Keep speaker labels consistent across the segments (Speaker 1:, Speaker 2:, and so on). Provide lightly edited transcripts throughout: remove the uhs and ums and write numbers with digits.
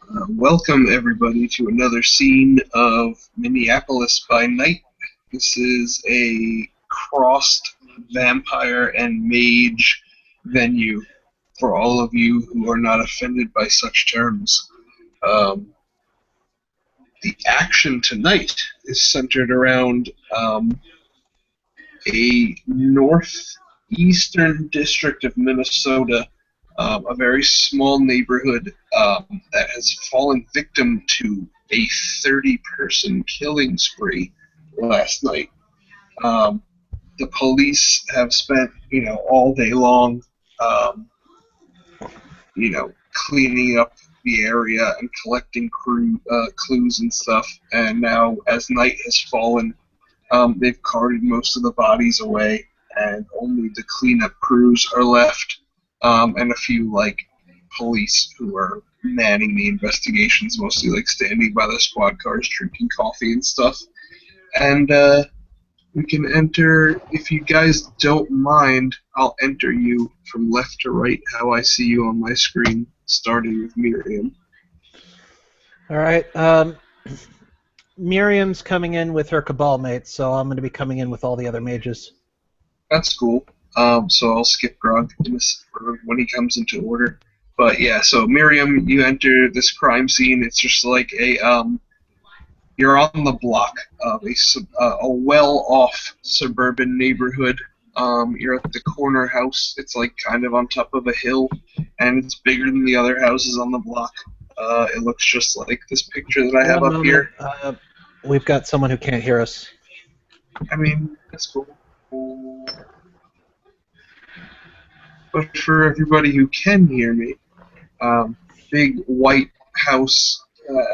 Speaker 1: Welcome, everybody, to another scene of Minneapolis by Night. This is a crossed vampire and mage venue for all of you who are not offended by such terms. Um, the action tonight is centered around a northeastern district of Minnesota, a very small neighborhood that has fallen victim to a 30-person killing spree last night. Um, the police have spent, all day long, um, cleaning up the area and collecting clues and stuff. And now, as night has fallen, they've carted most of the bodies away, and only the cleanup crews are left, and a few police who are manning the investigations, mostly standing by the squad cars, drinking coffee and stuff. And we can enter, if you guys don't mind. I'll enter you from left to right, how I see you on my screen, starting with Miriam.
Speaker 2: All right. Miriam's coming in with her Cabal mates, so I'm going to be coming in with all the other mages.
Speaker 1: That's cool. So I'll skip Grog when he comes into order. But yeah, so Miriam, you enter this crime scene. It's just like you're on the block of a well-off suburban neighborhood. You're at the corner house. It's kind of on top of a hill, and it's bigger than the other houses on the block. It looks just like this picture that I have up here.
Speaker 2: We've got someone who can't hear us.
Speaker 1: I mean, that's cool. But for everybody who can hear me, big white house,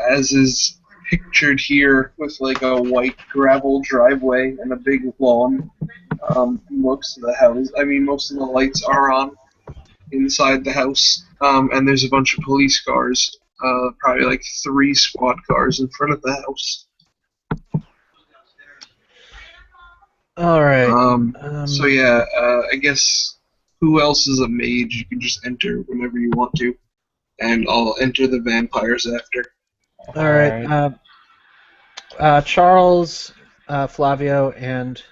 Speaker 1: as is pictured here, with a white gravel driveway and a big lawn. Most of the lights are on inside the house, and there's a bunch of police cars, probably 3 squad cars in front of the house.
Speaker 2: All right.
Speaker 1: So yeah, I guess who else is a mage? You can just enter whenever you want to, and I'll enter the vampires after.
Speaker 2: All right. Charles, Flavio, and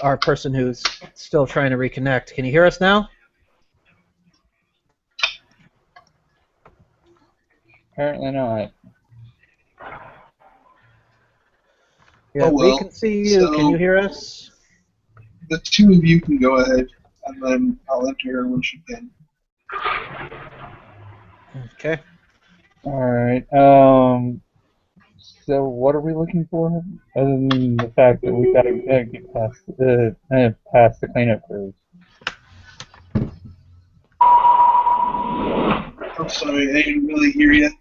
Speaker 2: our person who's still trying to reconnect. Can you hear us now?
Speaker 3: Apparently not.
Speaker 2: Yeah,
Speaker 1: Oh, well.
Speaker 2: we can see you.
Speaker 1: So,
Speaker 2: can you hear us?
Speaker 1: The two of you can go ahead, and then I'll enter her when she can.
Speaker 2: Okay.
Speaker 3: Alright, so what are we looking for? Other than the fact that we gotta get past the cleanup crews.
Speaker 1: I'm sorry, I didn't really hear you.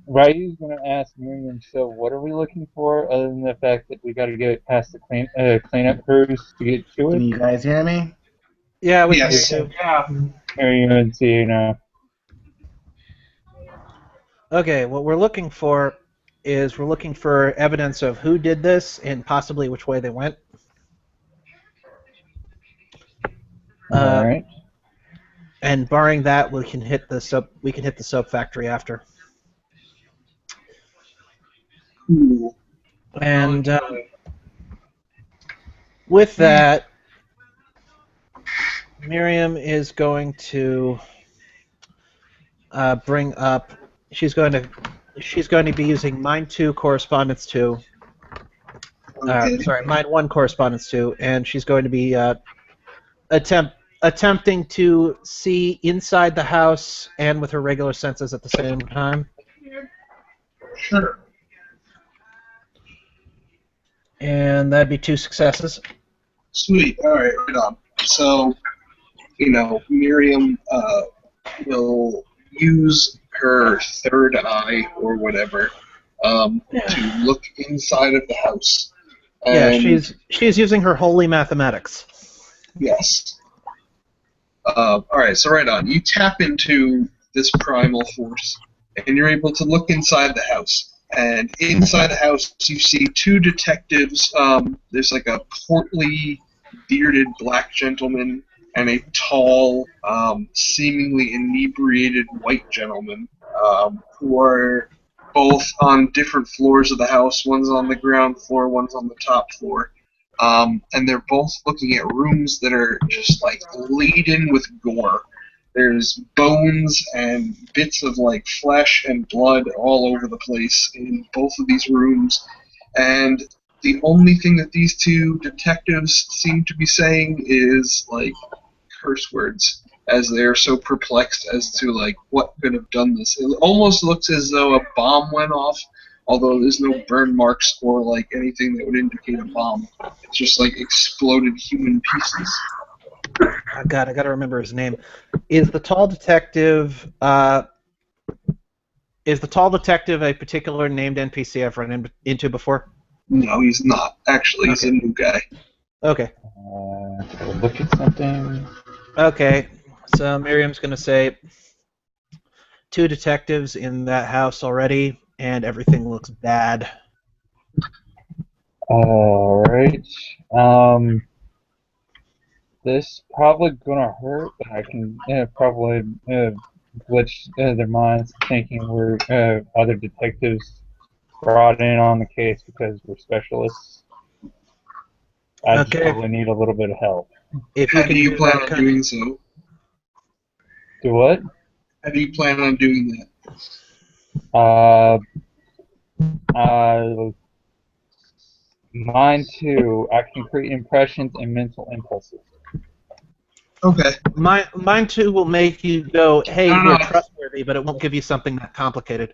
Speaker 3: Ryu's gonna ask Miriam, so what are we looking for other than the fact that we gotta get past the cleanup crews to get to it?
Speaker 4: Can you guys hear me?
Speaker 2: Yeah, we
Speaker 1: Yes.
Speaker 2: can hear you.
Speaker 5: Yeah.
Speaker 3: Miriam and see you now.
Speaker 2: Okay, what we're looking for is we're looking for evidence of who did this and possibly which way they went.
Speaker 3: Alright.
Speaker 2: And barring that, we can hit the soap factory after.
Speaker 1: Cool.
Speaker 2: And with that, Miriam is going to bring up. She's going to be using Mind 2 Correspondence 2.
Speaker 1: Okay.
Speaker 2: Mind 1 Correspondence 2, and she's going to be attempting to see inside the house and with her regular senses at the same time.
Speaker 1: Sure.
Speaker 2: And that'd be 2 successes.
Speaker 1: Sweet. All right, right on. So, Miriam will use her third eye or whatever to look inside of the house. And
Speaker 2: Yeah, she's using her holy mathematics.
Speaker 1: Yes. All right, so right on. You tap into this primal force, and you're able to look inside the house. And inside the house, you see 2 detectives. There's a portly, bearded black gentleman and a tall, seemingly inebriated white gentleman, who are both on different floors of the house. One's on the ground floor, one's on the top floor. And they're both looking at rooms that are just like laden with gore. There's bones and bits of like flesh and blood all over the place in both of these rooms. And the only thing that these two detectives seem to be saying is like curse words, as they're so perplexed as to like what could have done this. It almost looks as though a bomb went off, although there's no burn marks or like anything that would indicate a bomb. It's just like exploded human pieces.
Speaker 2: Oh, God, I gotta remember his name. Is the tall detective a particular named NPC I've run into before?
Speaker 1: No, he's not. Actually, he's a new guy.
Speaker 2: Okay.
Speaker 3: Gotta look at something.
Speaker 2: Okay. So Miriam's gonna say 2 detectives in that house already, and everything looks bad.
Speaker 3: Alright. This probably gonna hurt, but I can probably glitch their minds thinking we're other detectives brought in on the case because we're specialists. I just
Speaker 2: Okay.
Speaker 3: probably need a little bit of help.
Speaker 2: If you
Speaker 1: How
Speaker 2: can
Speaker 1: do you plan
Speaker 2: that
Speaker 1: on doing so?
Speaker 3: Do what?
Speaker 1: How do you plan on doing that?
Speaker 3: Mine too. I can create impressions and mental impulses.
Speaker 1: Okay.
Speaker 2: Mine too will make you go, hey,
Speaker 1: No,
Speaker 2: we're
Speaker 1: no.
Speaker 2: trustworthy, but it won't give you something that complicated.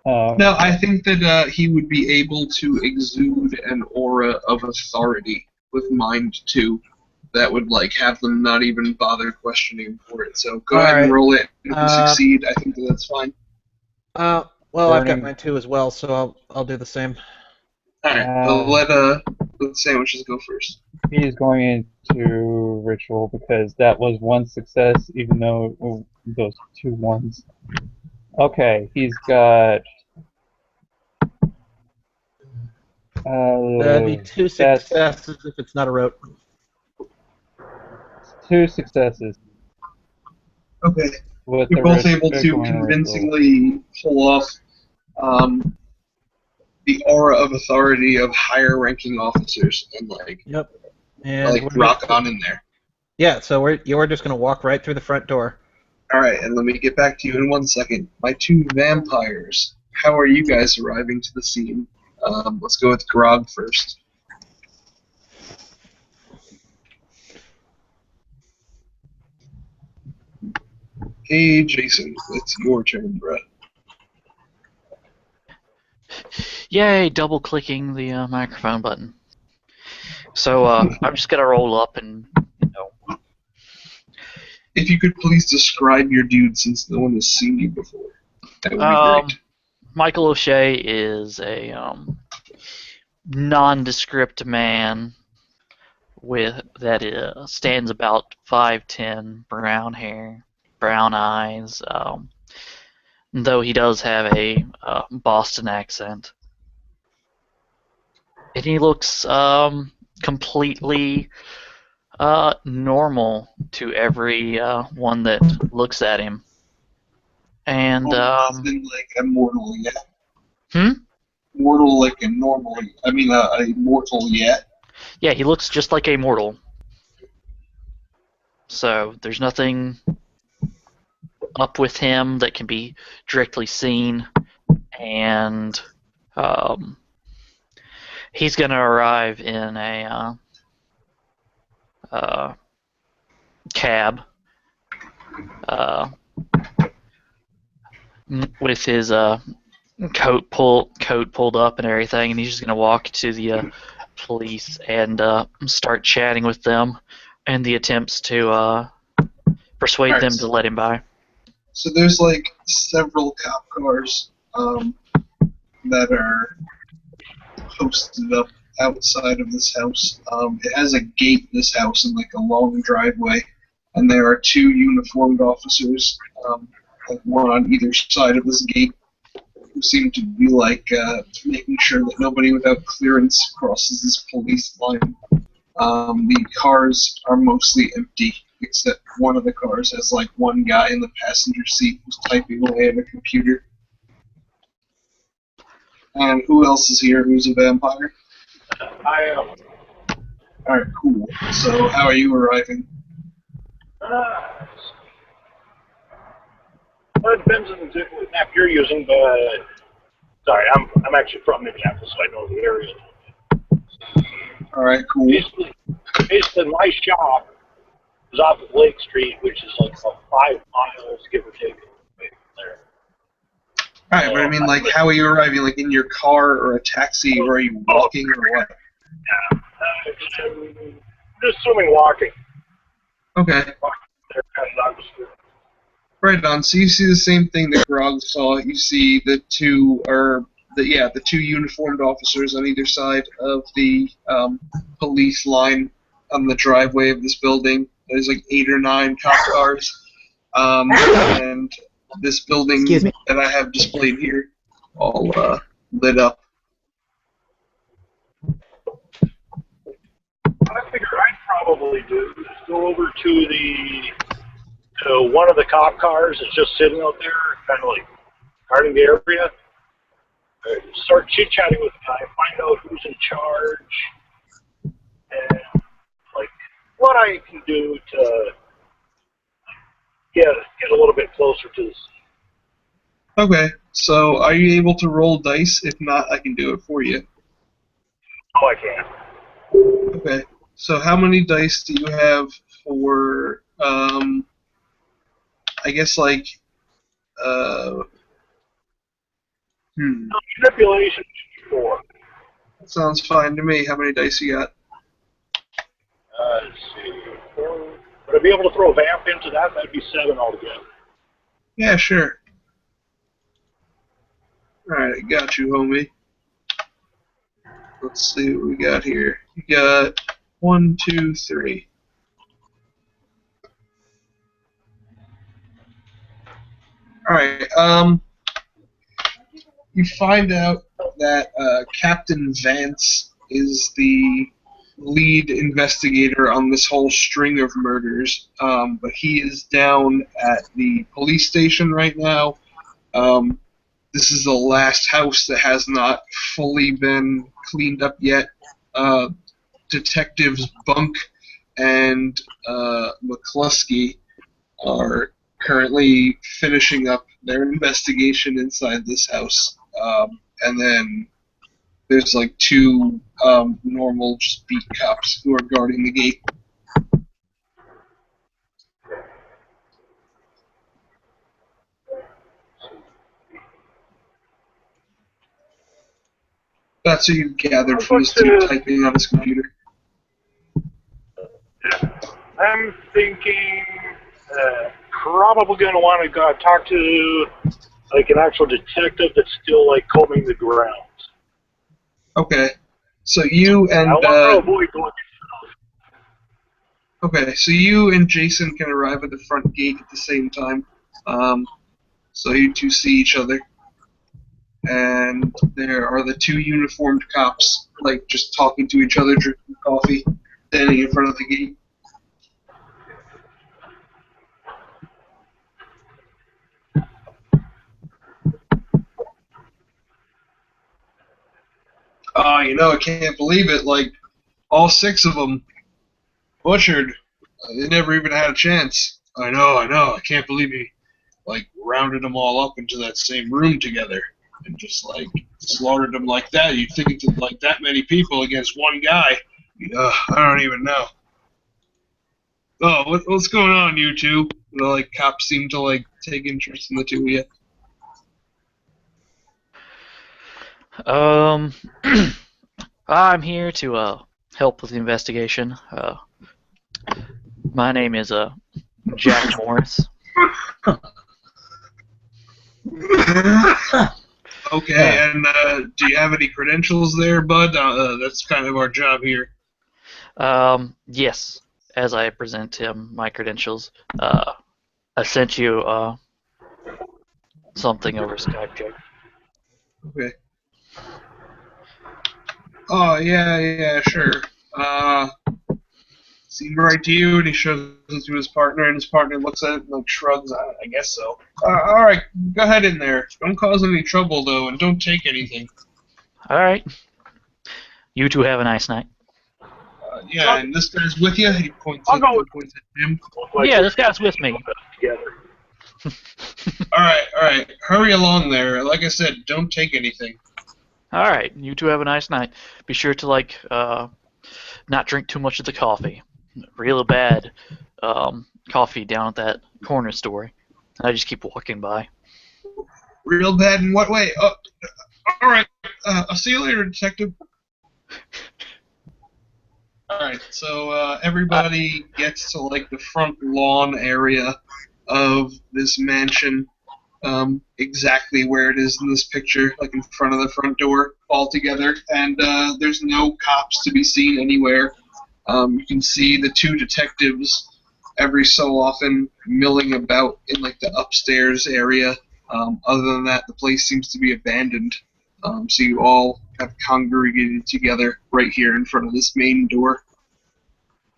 Speaker 1: No, I think that he would be able to exude an aura of authority with mind too. That would like have them not even bother questioning for it. So go ahead and roll it. If you succeed, I think that's fine.
Speaker 2: Well, I've got mine too as well, so I'll do the same.
Speaker 1: All right. Let Sandwiches go first.
Speaker 3: He's going into ritual because that was one success, even though those 2 ones. Okay, he's got.
Speaker 2: That'd be 2 successes if it's not a rote.
Speaker 3: 2 successes.
Speaker 1: Okay.
Speaker 3: With
Speaker 1: You're both able to convincingly pull off the aura of authority of higher-ranking officers and
Speaker 2: Yep. And
Speaker 1: like rock on in there.
Speaker 2: Yeah. So you're just gonna walk right through the front door.
Speaker 1: All right, and let me get back to you in 1 second. My 2 vampires. How are you guys arriving to the scene? Let's go with Grog first. Hey, Jason, it's your turn, bro.
Speaker 4: Yay, double clicking the microphone button. So I'm just gonna roll up and,
Speaker 1: If you could please describe your dude since no one has seen you before, that would be great.
Speaker 4: Michael O'Shea is a nondescript man that stands about 5'10", brown hair, brown eyes, though he does have a Boston accent. And he looks completely normal to every one that looks at him. And
Speaker 1: Been like a mortal yet?
Speaker 4: Hmm?
Speaker 1: Mortal like a normal. I mean, a mortal yet?
Speaker 4: Yeah, he looks just like a mortal. So there's nothing up with him that can be directly seen, and he's gonna arrive in a cab with his coat pulled up and everything, and he's just gonna walk to the police and start chatting with them, and the attempts to persuade them to let him by.
Speaker 1: So there's like several cop cars that are posted up outside of this house. It has a gate, this house, and like a long driveway, and there are 2 uniformed officers, like one on either side of this gate, who seem to be like making sure that nobody without clearance crosses this police line. The cars are mostly empty, except one of the cars has like one guy in the passenger seat who's typing away at a computer. And who else is here who's a vampire?
Speaker 5: I am.
Speaker 1: Alright, cool. So how are you arriving?
Speaker 5: Well, it depends on the map you're using, but sorry, I'm actually from Minneapolis, so I know the area.
Speaker 1: Alright, cool.
Speaker 5: Basically, my shop is off of Lake Street, which is like about 5 miles, give or take, away from there.
Speaker 1: Alright, but I mean, like, how are you arriving? Like, in your car or a taxi, or are you walking, or what?
Speaker 5: Yeah, I'm just assuming walking.
Speaker 1: Okay.
Speaker 5: They're kind of on the street.
Speaker 1: Right on. So you see the same thing that Grog saw. You see the two uniformed officers on either side of the police line on the driveway of this building. There's like 8 or 9 cop cars, and this building
Speaker 2: Excuse me.
Speaker 1: that I have displayed here, all lit up.
Speaker 5: What I figure I'd probably do is go over to one of the cop cars that's just sitting out there, kind of like guarding the area. Start chit-chatting with the guy, find out who's in charge, and like what I can do to get a little bit closer to the scene.
Speaker 1: Okay. So are you able to roll dice? If not, I can do it for you.
Speaker 5: Oh, I can.
Speaker 1: Okay. So how many dice do you have for, I guess, like,
Speaker 5: Manipulation 4.
Speaker 1: That sounds fine to me. How many dice you got?
Speaker 5: Let's see. 4. Would I be able to throw a vamp into that? That'd be 7 altogether.
Speaker 1: Yeah, sure. Alright, got you, homie. Let's see what we got here. You got 1, 2, 3. Alright, you find out that Captain Vance is the lead investigator on this whole string of murders, but he is down at the police station right now. This is the last house that has not fully been cleaned up yet. Detectives Bunk and McCluskey are currently finishing up their investigation inside this house. And then there's like 2 normal just beat cops who are guarding the gate. That's what you gathered from this dude typing on his computer.
Speaker 5: I'm thinking probably going to want to go talk to like an actual detective that's still like combing the grounds.
Speaker 1: Okay, so you and
Speaker 5: I want to avoid going.
Speaker 1: okay, so you and Jason can arrive at the front gate at the same time. So you two see each other, and there are the 2 uniformed cops, like just talking to each other, drinking coffee, standing in front of the gate. Oh, I can't believe it. Like, all 6 of them butchered. They never even had a chance. I know. I can't believe he, like, rounded them all up into that same room together and just, like, slaughtered them like that. You'd think it's like that many people against one guy. I don't even know. Oh, what's going on, you two? The, like, cops seem to, like, take interest in the 2 of you.
Speaker 4: I'm here to help with the investigation. My name is Jack Morris.
Speaker 1: Okay, and do you have any credentials there, bud? That's kind of our job here.
Speaker 4: Yes, as I present him my credentials, I sent you something over Skype, Jack.
Speaker 1: Okay. Oh, yeah, sure. seem right to you? And he shows it to his partner, and his partner looks at it and like shrugs. I guess so. All right, go ahead in there. Don't cause any trouble though, and don't take anything.
Speaker 4: All right. You two have a nice night.
Speaker 1: Yeah, and this guy's with you. He points
Speaker 5: I'll
Speaker 1: at,
Speaker 5: go with-
Speaker 1: points at him.
Speaker 4: Yeah, this guy's with me.
Speaker 5: Together.
Speaker 1: All right. Hurry along there. Like I said, don't take anything.
Speaker 4: All right. You two have a nice night. Be sure to not drink too much of the coffee. Real bad coffee down at that corner store. I just keep walking by.
Speaker 1: Real bad in what way? All right. I'll see you later, detective. All right. So everybody gets to like the front lawn area of this mansion, exactly where it is in this picture, like in front of the front door, all together. And there's no cops to be seen anywhere. You can see the two detectives every so often milling about in like the upstairs area. Other than that, the place seems to be abandoned. So you all have congregated together right here in front of this main door.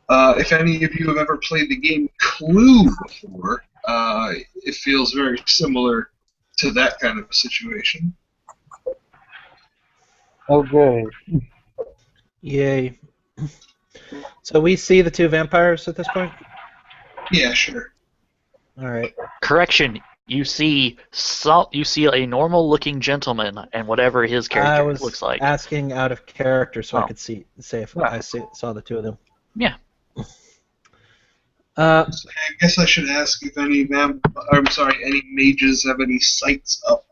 Speaker 1: If any of you have ever played the game Clue before, it feels very similar to that kind of a situation.
Speaker 3: Oh, good.
Speaker 2: Yay. So we see the two vampires at this point?
Speaker 1: Yeah, sure.
Speaker 2: All right.
Speaker 4: Correction. You see a normal-looking gentleman and whatever his
Speaker 2: I
Speaker 4: character
Speaker 2: was
Speaker 4: looks like.
Speaker 2: asking out of character so I
Speaker 4: Oh.
Speaker 2: could say if
Speaker 4: Yeah.
Speaker 2: I saw the two of them.
Speaker 4: Yeah.
Speaker 1: So I guess I should ask if any any mages have any sights up.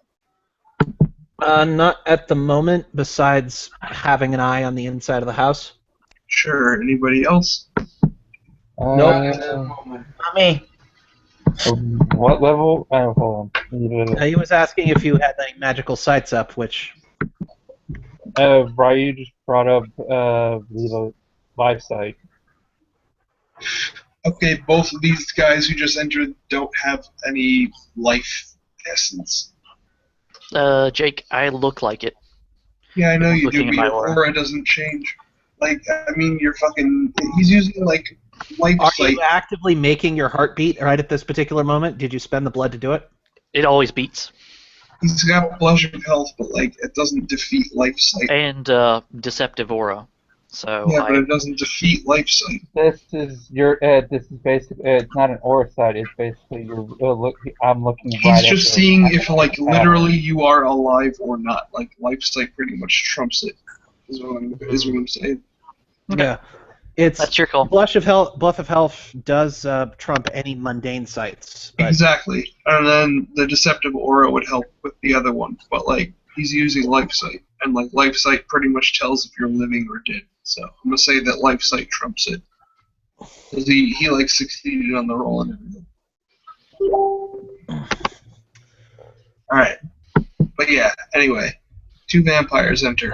Speaker 2: Not at the moment, besides having an eye on the inside of the house.
Speaker 1: Sure. Anybody else?
Speaker 2: Nope.
Speaker 6: Not me.
Speaker 3: What level? Oh, hold on.
Speaker 2: He was asking if you had any magical sights up, which...
Speaker 3: Ryu just brought up the live site.
Speaker 1: Okay, both of these guys who just entered don't have any life essence.
Speaker 4: Jake, I look like it.
Speaker 1: Yeah, I know you do,
Speaker 4: Looking
Speaker 1: but
Speaker 4: at my
Speaker 1: your
Speaker 4: aura.
Speaker 1: aura doesn't change. Like, I mean, you're fucking... He's using, like, life
Speaker 2: Are
Speaker 1: sight.
Speaker 2: you actively making your heart beat right at this particular moment? Did you spend the blood to do it?
Speaker 4: It always beats.
Speaker 1: He's got blush of health, but, like, it doesn't defeat life sight.
Speaker 4: And deceptive aura. So
Speaker 1: Yeah, but it doesn't defeat life sight.
Speaker 3: This is basically it's not an aura site. It's basically I'm looking right.
Speaker 1: He's just seeing if, like, literally you are alive or not. Like, life sight pretty much trumps it, is what I'm saying.
Speaker 4: Okay.
Speaker 2: Yeah. It's
Speaker 4: That's your call.
Speaker 2: Blush of Health does trump any mundane sights. But
Speaker 1: Exactly. And then the deceptive aura would help with the other one. But, like, he's using life sight. And, like, life sight pretty much tells if you're living or dead. So I'm going to say that life sight trumps it. Because he like, succeeded on the roll and everything. Alright. But yeah, anyway. Two vampires enter.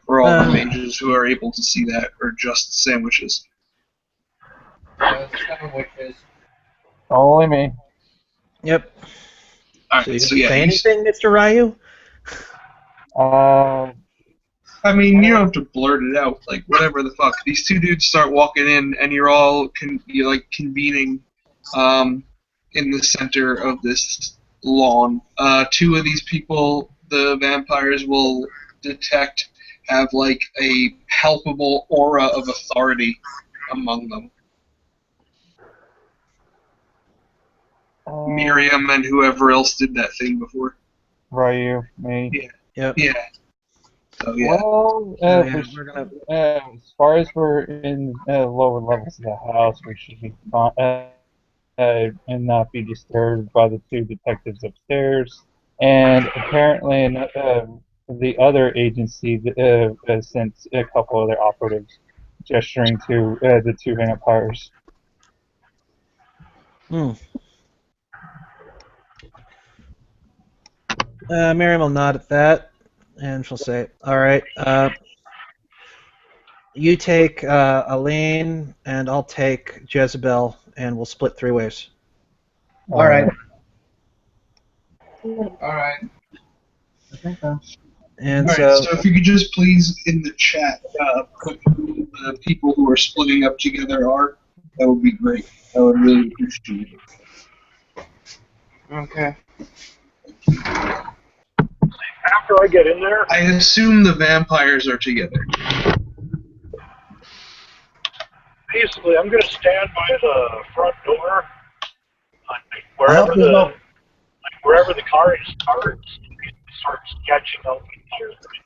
Speaker 1: For all the mages who are able to see that, or just sandwiches.
Speaker 3: Only me.
Speaker 2: Yep.
Speaker 1: Alright,
Speaker 2: So you
Speaker 1: so yeah,
Speaker 2: say
Speaker 1: he's-
Speaker 2: anything, Mr. Ryu?
Speaker 1: I mean, you don't have to blurt it out. Like, whatever the fuck. These two dudes start walking in, and you're all convening in the center of this lawn. Two of these people, the vampires will detect, have like a palpable aura of authority among them. Miriam and whoever else did that thing before.
Speaker 3: Ryu, me.
Speaker 2: Yep.
Speaker 1: Yeah. So yeah.
Speaker 3: Well,
Speaker 2: we're gonna...
Speaker 3: as far as we're in lower levels of the house, we should be fine, and not be disturbed by the two detectives upstairs. And apparently, the other agency has sent a couple other operatives, gesturing to the two vampires.
Speaker 2: Miriam will nod at that, and she'll say, all right, you take Elaine, and I'll take Jezebel, and we'll split three ways.
Speaker 6: All right.
Speaker 1: Alright.
Speaker 6: I think so.
Speaker 2: And
Speaker 1: Alright, so if you could just please, in the chat, put who the people who are splitting up together are, that would be great. I would really appreciate it.
Speaker 7: Okay.
Speaker 5: After I get in there,
Speaker 1: I assume the vampires are together.
Speaker 5: basically, I'm going to stand by the front door,
Speaker 6: I hope there's no.
Speaker 5: wherever the car starts, start sketching out the entire thing.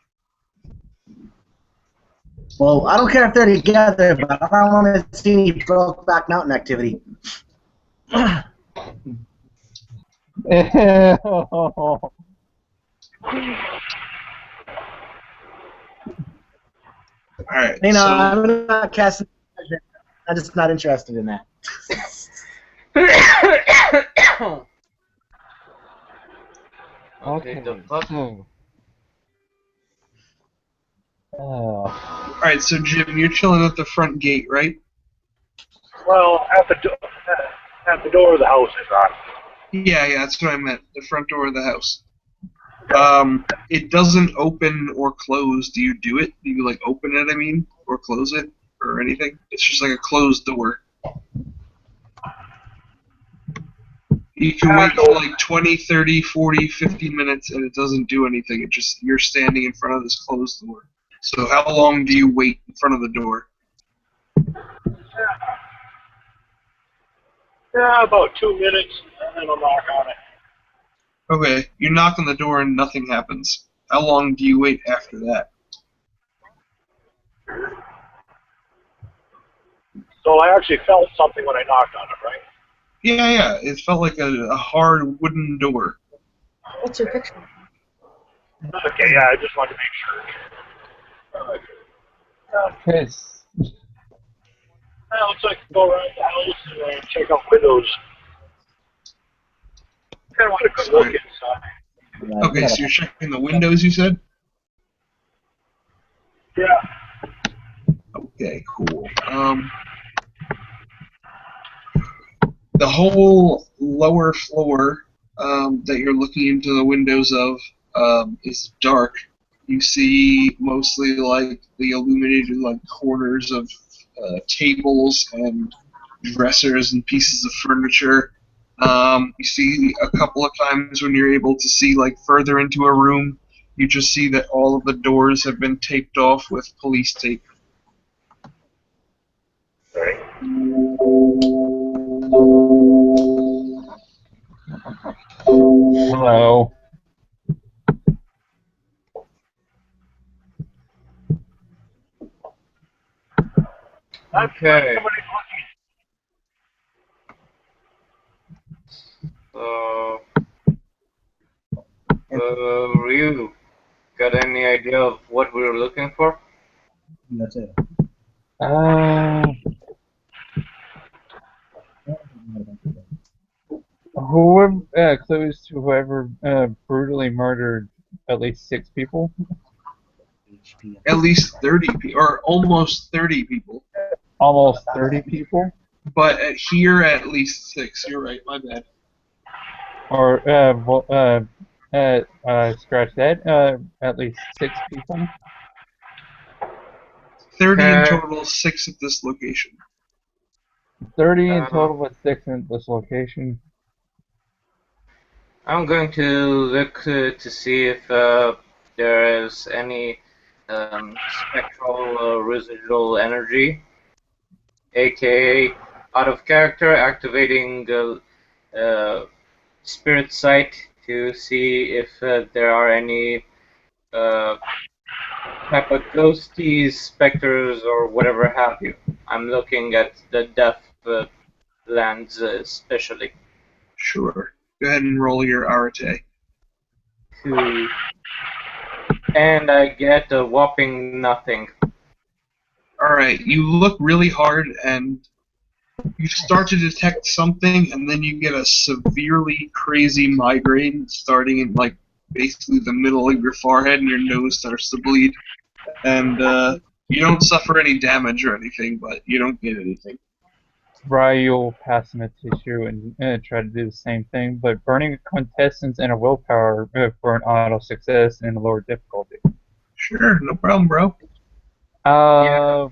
Speaker 6: Well, I don't care if they're together, but I don't want to see any Brokeback Mountain activity.
Speaker 1: Alright,
Speaker 6: You know,
Speaker 1: so
Speaker 6: I'm not casting. I'm just not interested in that.
Speaker 7: Okay, the fuck?
Speaker 3: Oh.
Speaker 1: alright, so Jim, you're chilling at the front gate, right?
Speaker 5: Well, at the door of the house is on.
Speaker 1: Yeah, that's what I meant. The front door of the house. It doesn't open or close. Do you do it? Do you like open it, I mean, or close it, or anything? It's just like a closed door. You can wait for like 20, 30, 40, 50 minutes and it doesn't do anything. It just, you're standing in front of this closed door. So how long do you wait in front of the door?
Speaker 5: Yeah, about 2 minutes, and then I'll knock on it.
Speaker 1: Okay, you knock on the door and nothing happens. How long do you wait after that?
Speaker 5: So I actually felt something when I knocked on it, right?
Speaker 1: Yeah, it felt like a hard wooden door.
Speaker 6: What's your picture?
Speaker 5: Okay, yeah, I just wanted to make sure.
Speaker 3: Chris.
Speaker 5: Well, looks like go around the house and check out windows. Kind of want a good look inside.
Speaker 1: Okay, so you're checking the windows, you said?
Speaker 5: Yeah.
Speaker 1: Okay, cool. The whole lower floor that you're looking into the windows of is dark. You see mostly like the illuminated like corners of tables and dressers and pieces of furniture. You see a couple of times when you're able to see like further into a room, you just see that all of the doors have been taped off with police tape.
Speaker 5: Right.
Speaker 3: Hello.
Speaker 7: Okay.
Speaker 5: Somebody's
Speaker 7: So, Ryu, got any idea of what we were looking for?
Speaker 6: That's it.
Speaker 3: Whoever clues to whoever brutally murdered at least 6 people.
Speaker 1: At least 30 people, or almost 30 people.
Speaker 3: Almost 30 people.
Speaker 1: But here at least 6. You're right, my bad.
Speaker 3: Or scratch that. At least 6 people.
Speaker 1: 30 in
Speaker 7: Okay.
Speaker 1: total, 6 at this location.
Speaker 3: 30 in total with 6 in this location.
Speaker 7: I'm going to look to see if there is any spectral residual energy, aka out of character, activating spirit sight to see if there are any type of ghosties, specters, or whatever have you. I'm looking at the death lands especially.
Speaker 1: Sure. Go ahead and roll your Arate.
Speaker 7: 2. And I get a whopping nothing.
Speaker 1: Alright, you look really hard and you start to detect something and then you get a severely crazy migraine starting in like basically the middle of your forehead and your nose starts to bleed. And you don't suffer any damage or anything, but you don't get anything.
Speaker 3: Ryu will pass him a tissue and try to do the same thing, but burning contestants and a willpower for an auto success and a lower difficulty.
Speaker 1: Sure, no problem, bro.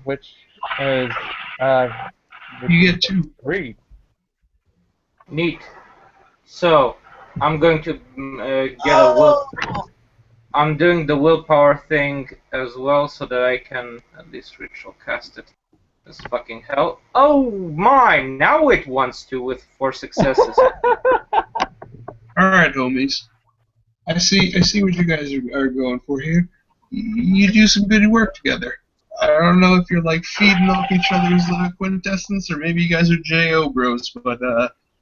Speaker 3: Which
Speaker 1: You get 2.
Speaker 3: 3.
Speaker 7: Neat. So, I'm going to get a will. I'm doing the willpower thing as well so that I can at least ritual cast it. As fucking hell. Oh my! Now it wants to with 4 successes.
Speaker 1: Alright, homies. I see what you guys are going for here. You do some good work together. I don't know if you're like feeding off each other's quintessence, or maybe you guys are J.O. bros, but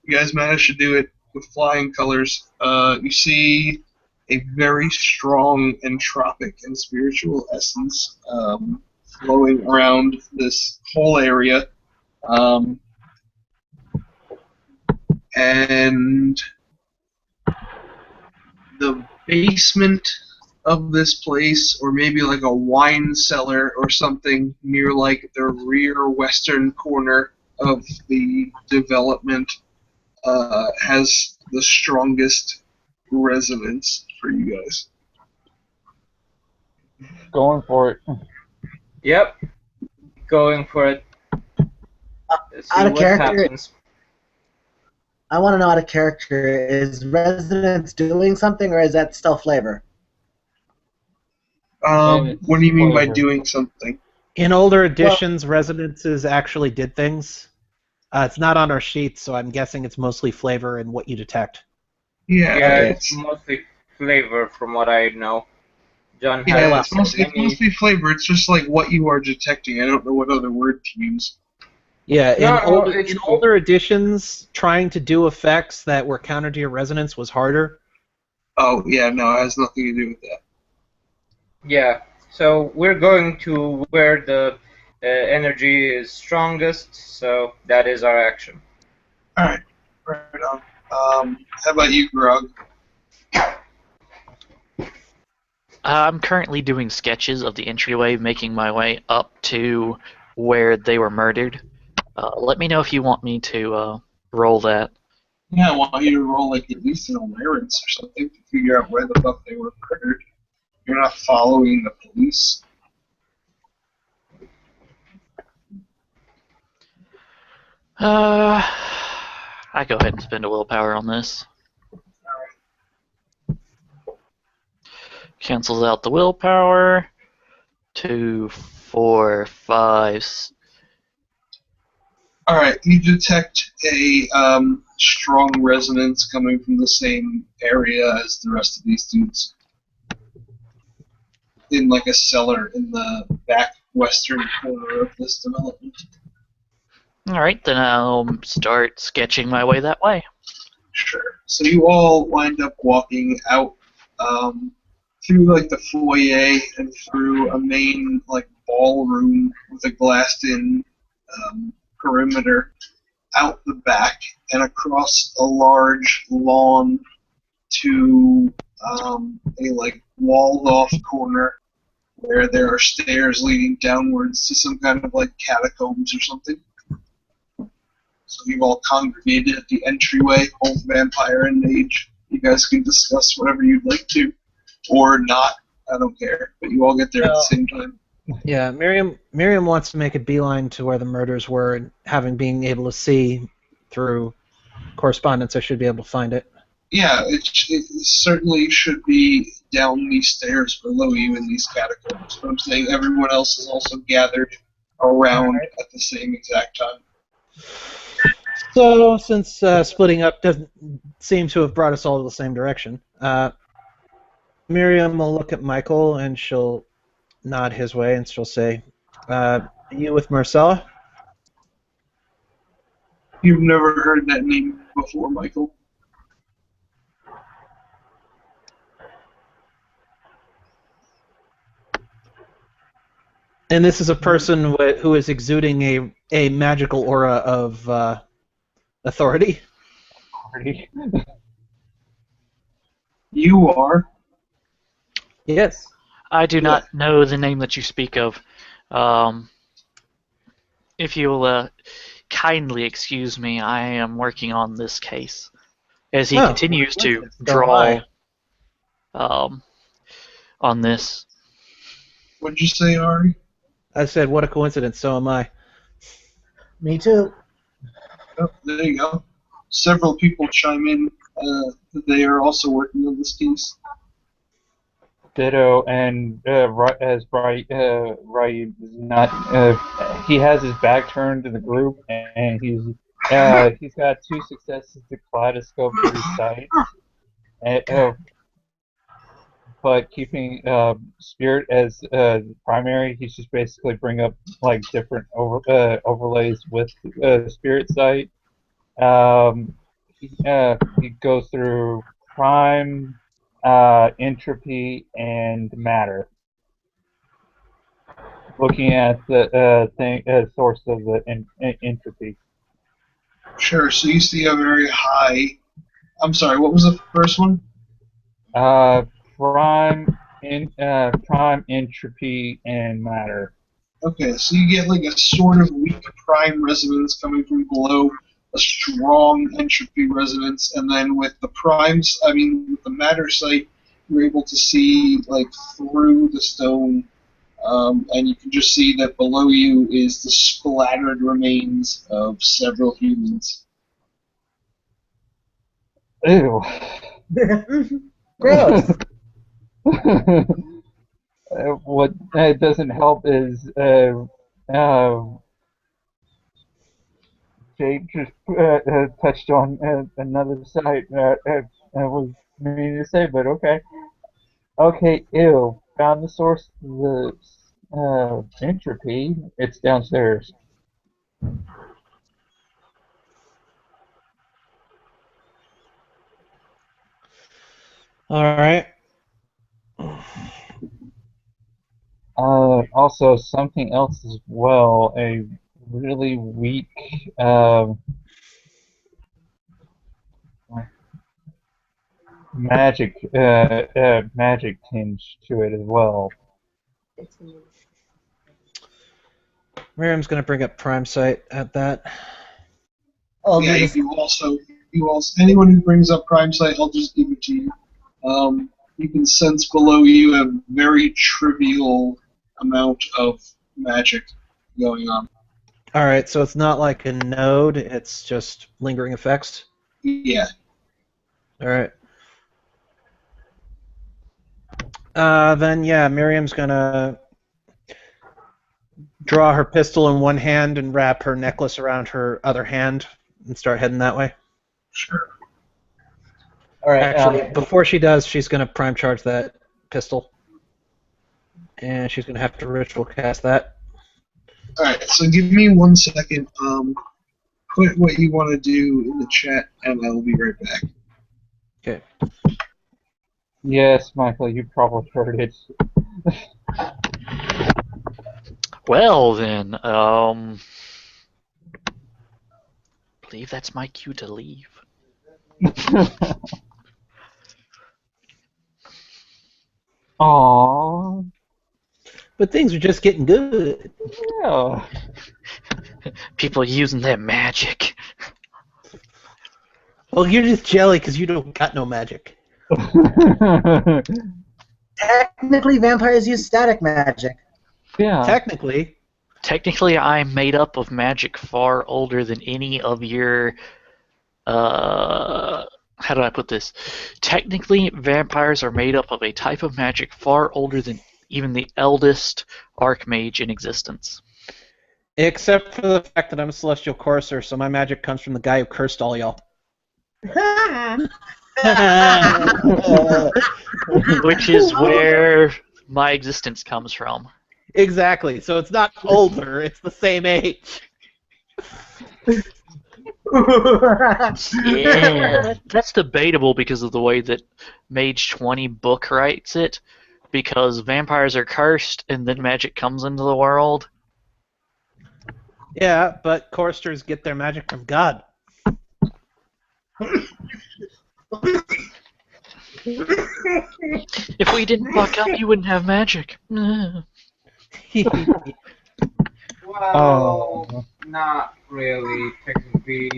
Speaker 1: you guys managed to do it with flying colors. You see a very strong entropic and spiritual essence flowing around this whole area. And the basement of this place, or maybe like a wine cellar or something near like the rear western corner of the development, has the strongest resonance for you guys.
Speaker 3: Going for it.
Speaker 7: Yep. Going for it. Let's see
Speaker 6: Out of
Speaker 7: what
Speaker 6: character.
Speaker 7: happens.
Speaker 6: I want to know out of character, is resonance doing something, or is that still flavor?
Speaker 1: What do you mean by
Speaker 3: Flavor.
Speaker 1: doing something?
Speaker 2: In older editions, resonances actually did things. It's not on our sheets, so I'm guessing it's mostly flavor and what you detect.
Speaker 1: Yeah,
Speaker 7: Yeah,
Speaker 1: it's,
Speaker 7: it's mostly flavor from what I know. John
Speaker 1: yeah,
Speaker 7: has
Speaker 1: it's mostly flavor. It's just like what you are detecting. I don't know what other word to use.
Speaker 2: Yeah,
Speaker 7: No, it's
Speaker 2: in
Speaker 7: cool.
Speaker 2: older editions, trying to do effects that were counter to your resonance was harder.
Speaker 1: Oh, yeah, no, it has nothing to do with that.
Speaker 7: Yeah, so we're going to where the energy is strongest, so that is our action.
Speaker 1: Alright, right on. How about you, Grog?
Speaker 4: I'm currently doing sketches of the entryway, making my way up to where they were murdered. Let me know if you want me to roll that.
Speaker 1: Yeah, I want you to roll like at least an awareness or something to figure out where the fuck they were murdered. You're not following the police.
Speaker 4: I go ahead and spend a willpower on this. Cancels out the willpower. 2, 4, 5.
Speaker 1: Alright, you detect a strong resonance coming from the same area as the rest of these dudes. In like a cellar in the back western corner of this development.
Speaker 4: Alright, then I'll start sketching my way that way.
Speaker 1: Sure. So you all wind up walking out through like the foyer and through a main like ballroom with a glassed-in perimeter out the back and across a large lawn to a like walled-off corner where there are stairs leading downwards to some kind of like catacombs or something. So you've all congregated at the entryway, both vampire and mage. You guys can discuss whatever you'd like to, or not. I don't care. But you all get there at the same time.
Speaker 2: Yeah, Miriam wants to make a beeline to where the murders were, and having being able to see through correspondence, I should be able to find it.
Speaker 1: Yeah, it certainly should be down these stairs below you in these catacombs. But I'm saying everyone else is also gathered around at the same exact time.
Speaker 2: So, since splitting up doesn't seem to have brought us all to the same direction, Miriam will look at Michael and she'll nod his way and she'll say, "You with Marcella?"
Speaker 1: You've never heard that name before, Michael.
Speaker 2: And this is a person who is exuding a magical aura of authority.
Speaker 1: You are.
Speaker 2: Yes.
Speaker 4: I do not know the name that you speak of. If you'll kindly excuse me, I am working on this case. As he continues to draw on this.
Speaker 1: What'd you say, Ari?
Speaker 2: I said, what a coincidence. So am I.
Speaker 6: Me too.
Speaker 1: Oh, there you go. Several people chime in. They are also working on this case.
Speaker 3: Ditto, and as Rai is not, he has his back turned to the group, and he's got 2 successes to kaleidoscope his sight, and, but keeping spirit as primary, he's just basically bring up like different overlays with spirit sight. He goes through prime, entropy, and matter, looking at the source of the entropy.
Speaker 1: Sure. So you see a very high. I'm sorry. What was the first one?
Speaker 3: Prime entropy and matter.
Speaker 1: Okay, so you get like a sort of weak prime resonance coming from below, a strong entropy resonance, and then with the primes, with the matter sight, you're able to see like through the stone, and you can just see that below you is the splattered remains of several humans.
Speaker 3: Ew.
Speaker 6: Gross.
Speaker 3: What doesn't help is Jake just touched on another site I was meaning to say, but okay. Okay, ew. Found the source of the entropy. It's downstairs.
Speaker 2: All right.
Speaker 3: Also, something else as well. A really weak magic tinge to it as well.
Speaker 2: Miriam's going to bring up Prime Sight at that.
Speaker 6: Oh,
Speaker 1: Yeah,
Speaker 6: you just,
Speaker 1: you also anyone who brings up prime sight, I'll just give it to you. You can sense below you a very trivial amount of magic going on.
Speaker 2: All right, so it's not like a node, it's just lingering effects.
Speaker 1: Yeah.
Speaker 2: All right. Then, yeah, Miriam's going to draw her pistol in one hand and wrap her necklace around her other hand and start heading that way.
Speaker 1: Sure.
Speaker 6: all right.
Speaker 2: Actually, before she does, she's going to prime charge that pistol. And she's going to have to ritual cast that.
Speaker 1: Alright, so give me 1 second. Put what you want to do in the chat, and I will be right back.
Speaker 2: Okay.
Speaker 3: Yes, Michael, you probably heard it.
Speaker 4: Well then, believe that's my cue to leave.
Speaker 3: Aww.
Speaker 2: But things are just getting good.
Speaker 3: Yeah.
Speaker 4: People using their magic.
Speaker 2: Well, you're just jelly because you don't got no magic.
Speaker 6: Technically, vampires use static magic.
Speaker 3: Yeah.
Speaker 4: Technically, I'm made up of magic far older than any of your. How do I put this? Technically, vampires are made up of a type of magic far older than even the eldest archmage in existence.
Speaker 2: Except for the fact that I'm a celestial courser, so my magic comes from the guy who cursed all y'all.
Speaker 4: Which is where my existence comes from.
Speaker 2: Exactly. So it's not older; it's the same age.
Speaker 4: Yeah, that's debatable because of the way that Mage 20 book writes it. Because vampires are cursed, and then magic comes into the world.
Speaker 2: Yeah, but choristers get their magic from God.
Speaker 4: If we didn't fuck up, you wouldn't have magic.
Speaker 7: Well, not really. Technically,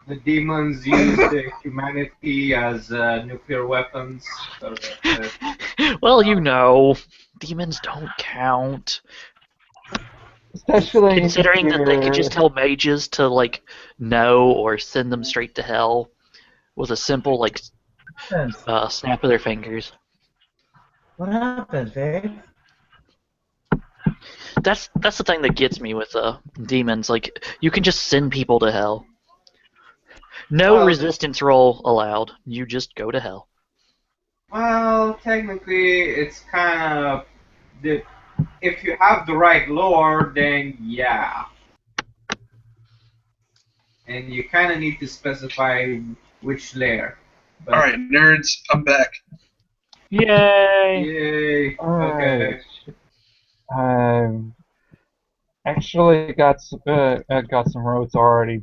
Speaker 7: the demons use humanity as nuclear weapons. So,
Speaker 4: Well, you know, demons don't count.
Speaker 3: Especially
Speaker 4: Considering
Speaker 3: if
Speaker 4: that they could just
Speaker 3: you're...
Speaker 4: tell mages to like no or send them straight to hell with a simple like snap of their fingers.
Speaker 6: What happened, Dave?
Speaker 4: That's the thing that gets me with demons. Like you can just send people to hell. No
Speaker 7: Well,
Speaker 4: resistance roll allowed. You just go to hell.
Speaker 7: well, technically, it's kind of if you have the right lore, then yeah, and you kind of need to specify which layer. But
Speaker 1: All right, nerds, I'm back.
Speaker 4: Yay!
Speaker 7: yay!
Speaker 3: Alright.
Speaker 7: Okay.
Speaker 3: Actually got some roads already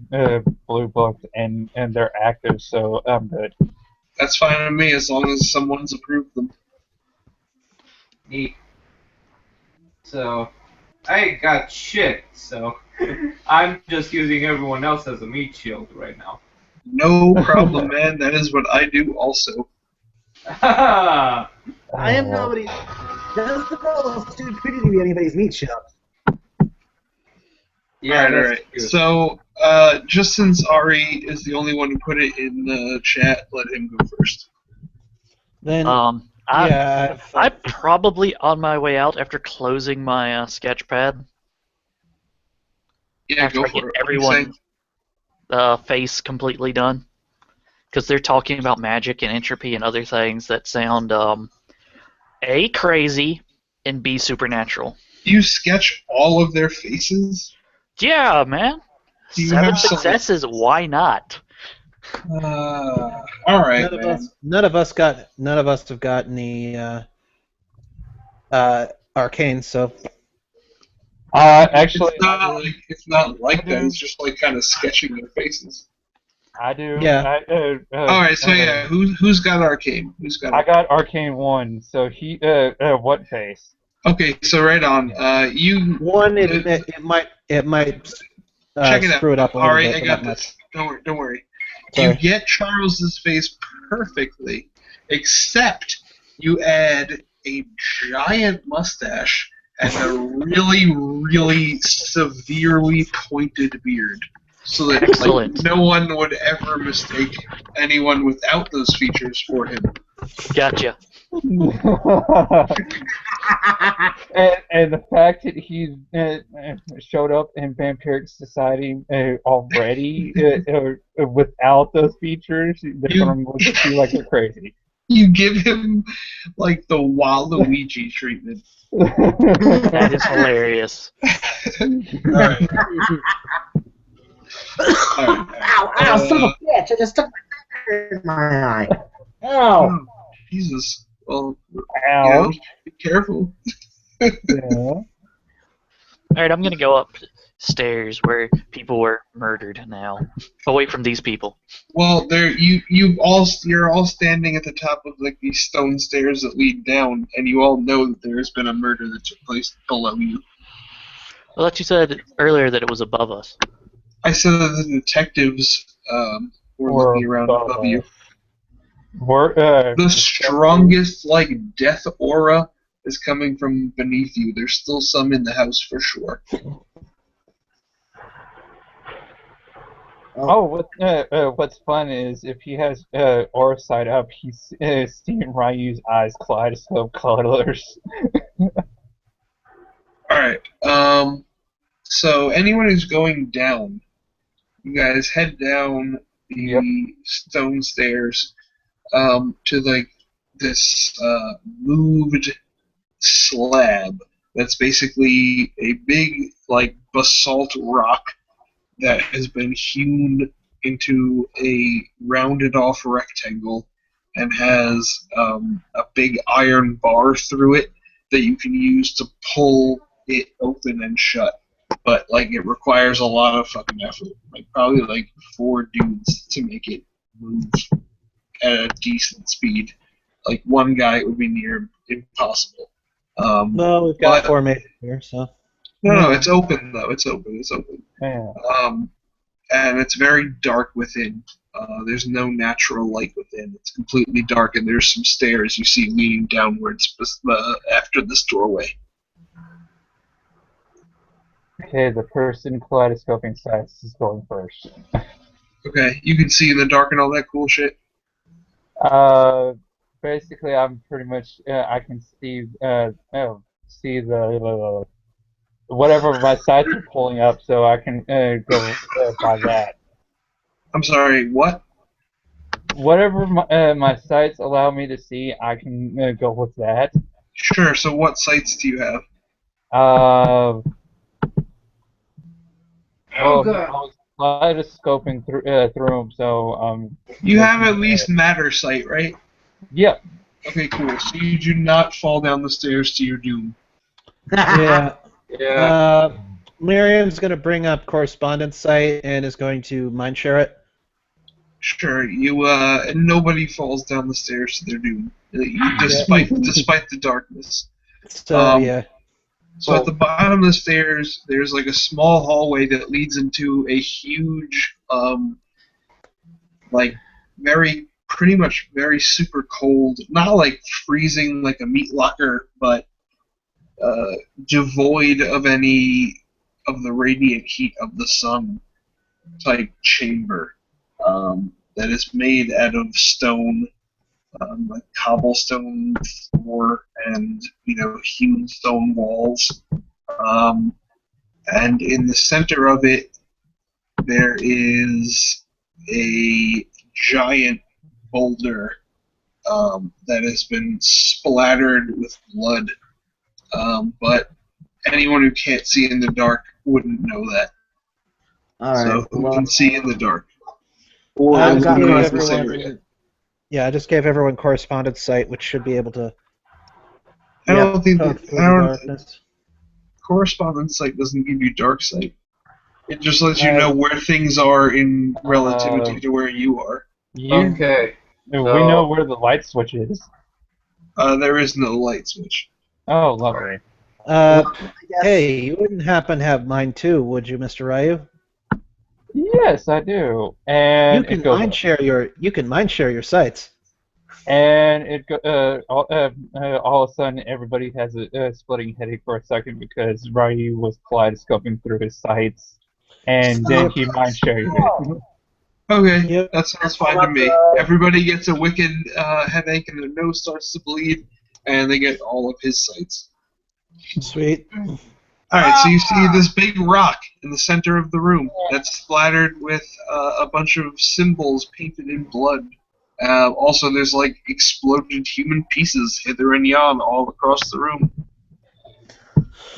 Speaker 3: blue booked and they're active, so I'm good.
Speaker 1: That's fine with me as long as someone's approved them.
Speaker 7: Neat. So, I got shit, so I'm just using everyone else as a meat shield right now.
Speaker 1: No problem, man. That is what I do also.
Speaker 6: I am nobody. Doesn't roll stupidity to be anybody's meat shield.
Speaker 7: Yeah,
Speaker 1: all
Speaker 7: that's
Speaker 1: right.
Speaker 7: true.
Speaker 1: So, just since Ari is the only one who put it in the chat, let him go first.
Speaker 2: Then
Speaker 4: I'm probably on my way out after closing my sketch pad.
Speaker 1: Yeah,
Speaker 4: After
Speaker 1: go
Speaker 4: I get
Speaker 1: for it. What are you saying?
Speaker 4: everyone's face completely done. Because they're talking about magic and entropy and other things that sound A, crazy, and B, supernatural.
Speaker 1: You sketch all of their faces?
Speaker 4: Yeah, man.
Speaker 1: Do you
Speaker 4: 7
Speaker 1: have some-
Speaker 4: successes, why not?
Speaker 1: All right, man.
Speaker 2: None of us have got any arcane, so
Speaker 3: Actually,
Speaker 1: It's not like
Speaker 3: I
Speaker 1: that.
Speaker 3: do.
Speaker 1: It's just like kind of sketching their faces.
Speaker 3: I do.
Speaker 2: Yeah.
Speaker 1: All right, so yeah, who's got arcane? Who's got?
Speaker 3: I got Arcane 1, so he what face?
Speaker 1: Okay, so right on. You
Speaker 2: one it might
Speaker 1: check it out.
Speaker 2: screw it up a little
Speaker 1: Ari,
Speaker 2: bit,
Speaker 1: I
Speaker 2: but
Speaker 1: got
Speaker 2: not
Speaker 1: this.
Speaker 2: much.
Speaker 1: Don't worry.
Speaker 2: Sorry.
Speaker 1: You get Charles's face perfectly, except you add a giant mustache and a really, really severely pointed beard, so that
Speaker 4: Excellent.
Speaker 1: no one would ever mistake anyone without those features for him.
Speaker 4: Gotcha.
Speaker 3: and the fact that he showed up in Vampiric Society already without those features, they're gonna look at you like you're crazy.
Speaker 1: You give him like the Waluigi treatment.
Speaker 4: That is hilarious.
Speaker 1: Alright.
Speaker 6: Ow, son of a bitch! I just stuck my finger in my eye. Ow!
Speaker 1: Oh, Jesus. Well,
Speaker 3: Ow.
Speaker 1: be careful.
Speaker 3: Yeah.
Speaker 4: Alright, I'm gonna go upstairs where people were murdered now. Away from these people.
Speaker 1: Well, you're all standing at the top of like these stone stairs that lead down, and you all know that there has been a murder that took place below you.
Speaker 4: I thought you said earlier that it was above us.
Speaker 1: I said that the detectives were looking around above you. The strongest like death aura is coming from beneath you. There's still some in the house for sure.
Speaker 3: What's fun is if he has aura side up, he's seeing Ryu's eyes kaleidoscope colors.
Speaker 1: Alright, so anyone who's going down, you guys head down the stone stairs to like this moved slab that's basically a big like basalt rock that has been hewn into a rounded off rectangle and has a big iron bar through it that you can use to pull it open and shut. But like it requires a lot of fucking effort. Like probably like 4 dudes to make it move at a decent speed. Like one guy it would be near impossible.
Speaker 2: Well, we've got 4 mages here, so.
Speaker 1: No, it's open though. It's open.
Speaker 3: Yeah.
Speaker 1: And it's very dark within. There's no natural light within. It's completely dark, and there's some stairs you see leading downwards after this doorway.
Speaker 3: Okay, the person kaleidoscoping sights is going first.
Speaker 1: Okay, you can see in the dark and all that cool shit.
Speaker 3: Basically, I'm pretty much I can see see the whatever my sights are pulling up, so I can go by that.
Speaker 1: I'm sorry, what?
Speaker 3: Whatever my sights allow me to see, I can go with that.
Speaker 1: Sure, so what sights do you have?
Speaker 3: Uh,
Speaker 7: Oh
Speaker 3: well,
Speaker 7: god.
Speaker 3: I was kaleidoscoping through them, so
Speaker 1: You have
Speaker 3: looking
Speaker 1: at least matter sight, right?
Speaker 3: yeah.
Speaker 1: Okay, cool. So you do not fall down the stairs to your doom.
Speaker 2: Yeah.
Speaker 7: Yeah.
Speaker 2: Miriam's going to bring up correspondence site and is going to mind share it.
Speaker 1: Sure, nobody falls down the stairs to their doom, despite the darkness.
Speaker 2: So, yeah.
Speaker 1: So at the bottom of the stairs, there's like a small hallway that leads into a huge, like pretty much very super cold, not like freezing like a meat locker, but devoid of any of the radiant heat of the sun type chamber that is made out of stone, like cobblestone floor and hewn stone walls. And in the center of it, there is a giant boulder that has been splattered with blood. But anyone who can't see in the dark wouldn't know that.
Speaker 6: All
Speaker 1: So
Speaker 6: right.
Speaker 1: who
Speaker 6: Well,
Speaker 1: can see in the dark?
Speaker 6: Or
Speaker 2: I just gave
Speaker 6: illuminate
Speaker 1: this area.
Speaker 2: everyone. Yeah, I just gave everyone correspondence site, which should be able to
Speaker 1: I don't think
Speaker 2: poke
Speaker 1: that,
Speaker 2: through the darkness.
Speaker 1: correspondence sight doesn't give you dark sight. It just lets you know where things are in relativity to where you are.
Speaker 7: Okay.
Speaker 3: We know where the light switch is.
Speaker 1: There is no light switch.
Speaker 3: Oh, lovely.
Speaker 6: I guess.
Speaker 2: Hey, you wouldn't happen to have mine too, would you, Mr. Ryu?
Speaker 3: Yes, I do. And
Speaker 2: You can
Speaker 3: it goes
Speaker 2: mind
Speaker 3: up.
Speaker 2: share your sites.
Speaker 3: And all of a sudden, everybody has a splitting headache for a second because Ryu was kaleidoscoping through his sights, and then he mind shared it.
Speaker 1: Okay,
Speaker 2: Yep.
Speaker 1: that sounds fine to me. Everybody gets a wicked headache and their nose starts to bleed, and they get all of his sights.
Speaker 2: Sweet.
Speaker 1: Alright, so you see this big rock in the center of the room that's splattered with a bunch of symbols painted in blood. Also, there's like exploded human pieces hither and yon all across the room.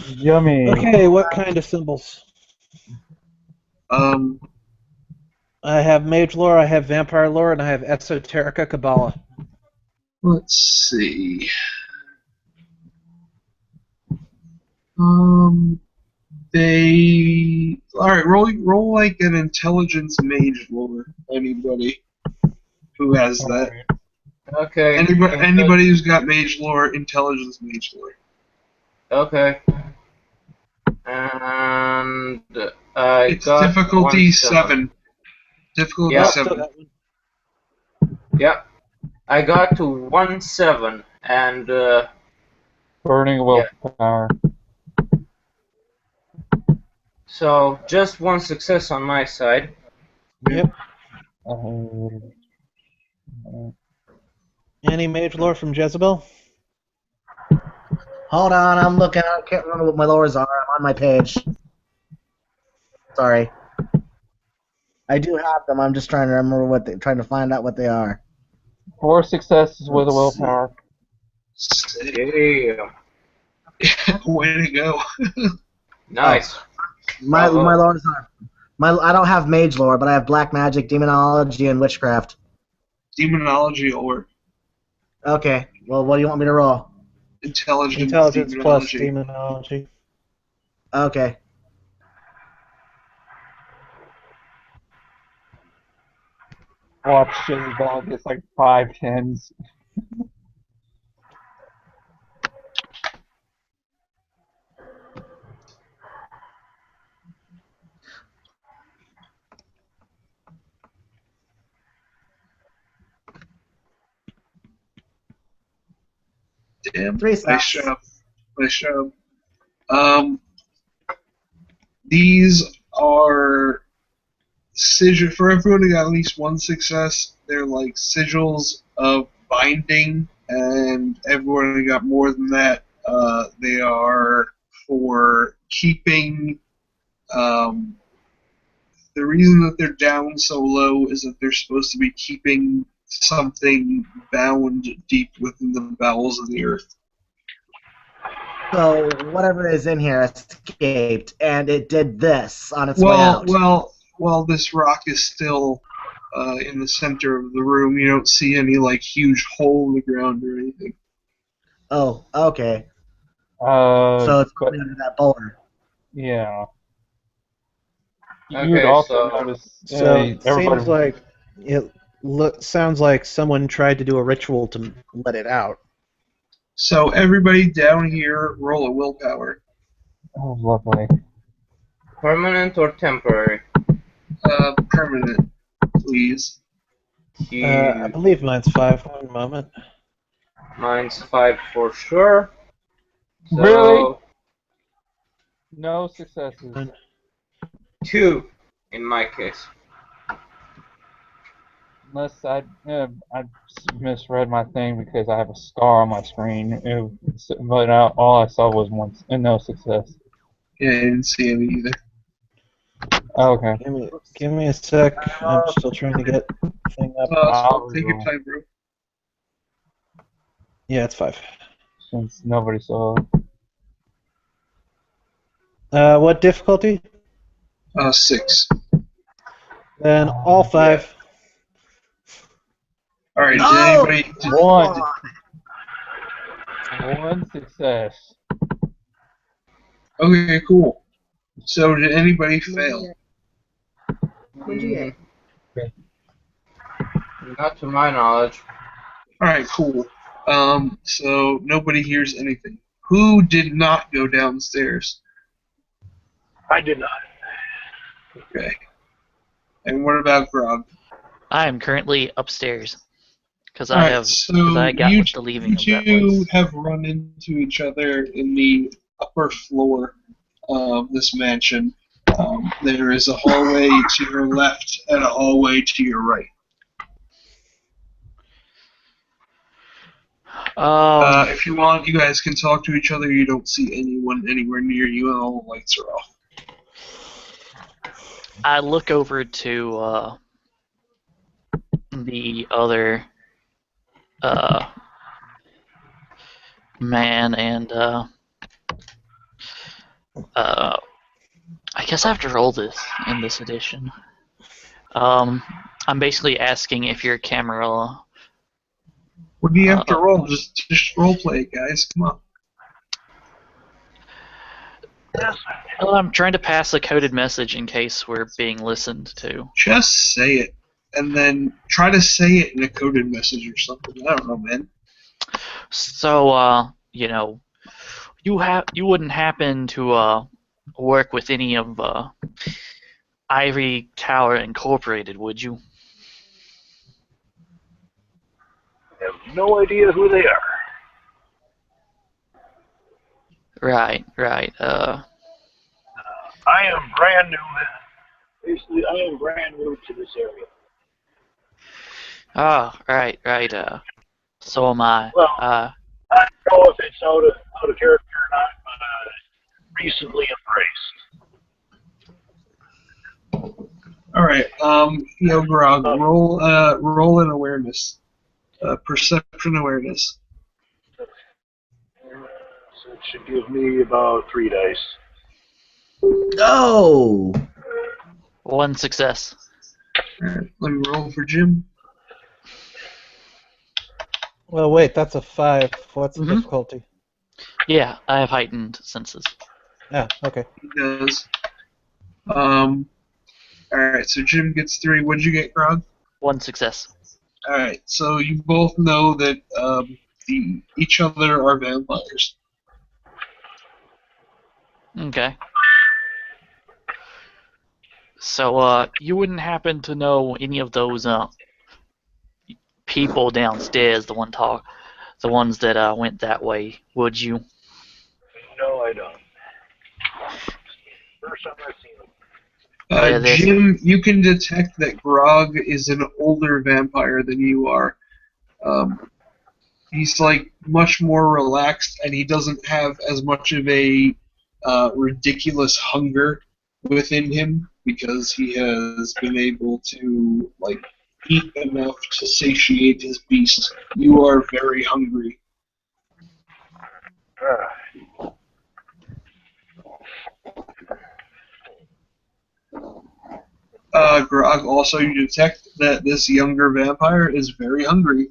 Speaker 3: Yummy.
Speaker 2: Okay, what kind of symbols? I have mage lore, I have vampire lore, and I have esoterica Kabbalah.
Speaker 1: Let's see. Alright, roll like an intelligence mage lore. Anybody who has that.
Speaker 7: Okay.
Speaker 1: Anybody who's got mage lore, intelligence mage lore.
Speaker 7: Okay. And I
Speaker 1: It's
Speaker 7: got
Speaker 1: difficulty
Speaker 7: 1-7.
Speaker 1: 7. Difficulty
Speaker 7: Yeah.
Speaker 1: 7.
Speaker 7: Yeah. I got to 1-7 and
Speaker 3: Burning willpower.
Speaker 7: so just one success on my side.
Speaker 2: Yep.
Speaker 3: Uh,
Speaker 2: Any mage lore from Jezebel?
Speaker 6: Hold on, I'm looking. I can't remember what my lures are. I'm on my page. Sorry. I do have them. I'm just trying to remember trying to find out what they are.
Speaker 3: 4 successes with a
Speaker 6: Let's see.
Speaker 3: willpower.
Speaker 7: Yeah.
Speaker 1: Way to go.
Speaker 7: Nice.
Speaker 6: My
Speaker 7: Bravo.
Speaker 6: lures are I don't have mage lore, but I have black magic, demonology, and witchcraft.
Speaker 1: Demonology will work.
Speaker 6: Okay. Well, what do you want me to roll?
Speaker 1: Intelligence
Speaker 2: Plus
Speaker 1: demonology.
Speaker 2: demonology.
Speaker 6: Okay.
Speaker 3: Watch Jimmy Ball gets like 5 10s.
Speaker 1: Damn.
Speaker 6: 3
Speaker 1: Nice
Speaker 6: sets.
Speaker 1: job. Nice job. These are sigil for everyone who got at least one success. They're like sigils of binding, and everyone who got more than that, they are for keeping. The reason that they're down so low is that they're supposed to be keeping something bound deep within the bowels of the earth.
Speaker 6: So whatever is in here escaped, and it did this on its way out.
Speaker 1: Well, this rock is still in the center of the room. You don't see any like huge hole in the ground or anything.
Speaker 6: Oh, okay. So it's
Speaker 3: but
Speaker 6: probably under that boulder.
Speaker 3: yeah. You would
Speaker 7: Okay,
Speaker 3: also
Speaker 7: so
Speaker 3: notice
Speaker 2: So it
Speaker 3: everybody.
Speaker 2: seems like it sounds like someone tried to do a ritual to let it out.
Speaker 1: So everybody down here, roll a willpower.
Speaker 3: Oh, lovely.
Speaker 7: permanent or temporary?
Speaker 1: Permanent, please.
Speaker 2: I believe mine's 5. 1 moment.
Speaker 7: Mine's 5 for sure. So
Speaker 3: Really? No successes.
Speaker 7: 2 in my case.
Speaker 3: Unless I misread my thing because I have a star on my screen. But all I saw was no success.
Speaker 1: Yeah, I didn't see any either.
Speaker 3: Okay.
Speaker 2: Give me a sec. I'm still trying to get the thing up.
Speaker 1: Take your time, bro.
Speaker 2: Yeah, it's 5.
Speaker 3: Since nobody saw it.
Speaker 2: What difficulty?
Speaker 1: 6.
Speaker 2: Then all 5.
Speaker 1: All right.
Speaker 6: No!
Speaker 1: Did anybody?
Speaker 3: One success.
Speaker 1: Okay, cool. So did anybody fail?
Speaker 6: What'd you get?
Speaker 7: Not to my knowledge.
Speaker 1: All right, cool. So nobody hears anything. Who did not go downstairs?
Speaker 5: I did not.
Speaker 1: Okay. And what about Grog?
Speaker 4: I am currently upstairs because
Speaker 1: All
Speaker 4: I
Speaker 1: right,
Speaker 4: have
Speaker 1: so
Speaker 4: I got
Speaker 1: you,
Speaker 4: with the leaving of that
Speaker 1: you
Speaker 4: place.
Speaker 1: have run into each other in the upper floor of this mansion. There is a hallway to your left and a hallway to your right. If you want, you guys can talk to each other. You don't see anyone anywhere near you, and all the lights are off.
Speaker 4: I look over to the other man and I guess I have to roll this in this edition. I'm basically asking if your camera.
Speaker 1: What do you have to roll? Just role play it, guys. Come on.
Speaker 4: Well, I'm trying to pass a coded message in case we're being listened to.
Speaker 1: Just say it, and then try to say it in a coded message or something. I don't know, man.
Speaker 4: So, you wouldn't happen to work with any of Ivory Tower Incorporated, would you?
Speaker 5: I have no idea who they are.
Speaker 4: Right.
Speaker 5: I am brand new. Basically, I am brand new to this area.
Speaker 4: Oh, right. So am I.
Speaker 5: Well, I don't know if it's out of character or not, but recently embraced.
Speaker 1: All right. Grog, roll an awareness, perception awareness.
Speaker 5: So it should give me about 3 dice.
Speaker 6: No!
Speaker 4: 1 success.
Speaker 1: All right, let me roll for Jim.
Speaker 2: Well, wait, that's a 5. What's the difficulty?
Speaker 4: Yeah, I have heightened senses.
Speaker 2: Yeah, okay.
Speaker 1: He does. All right, so Jim gets 3. What'd you get, Grog?
Speaker 4: 1 success.
Speaker 1: All right, so you both know that each other are vampires.
Speaker 4: Okay. So, you wouldn't happen to know any of those people downstairs, the ones that went that way, would you?
Speaker 5: No, I don't. First time I've seen him.
Speaker 4: Yeah, this-
Speaker 1: Jim, you can detect that Grog is an older vampire than you are. He's like much more relaxed, and he doesn't have as much of a ridiculous hunger within him because he has been able to like eat enough to satiate his beast. You are very hungry. Grog, also you detect that this younger vampire is very hungry.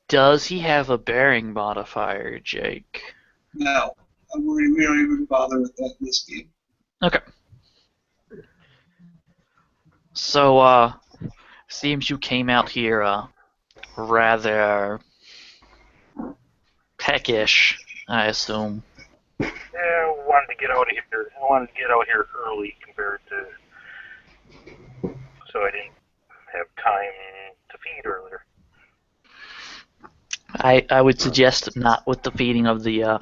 Speaker 4: Does he have a bearing modifier, Jake?
Speaker 1: No, we don't even bother with that in this game.
Speaker 4: Okay. So, seems you came out here, rather peckish, I assume.
Speaker 5: Yeah, I wanted to get out of here. I wanted to get out here early compared to, so I didn't have time to feed earlier.
Speaker 4: I would suggest not with the feeding of the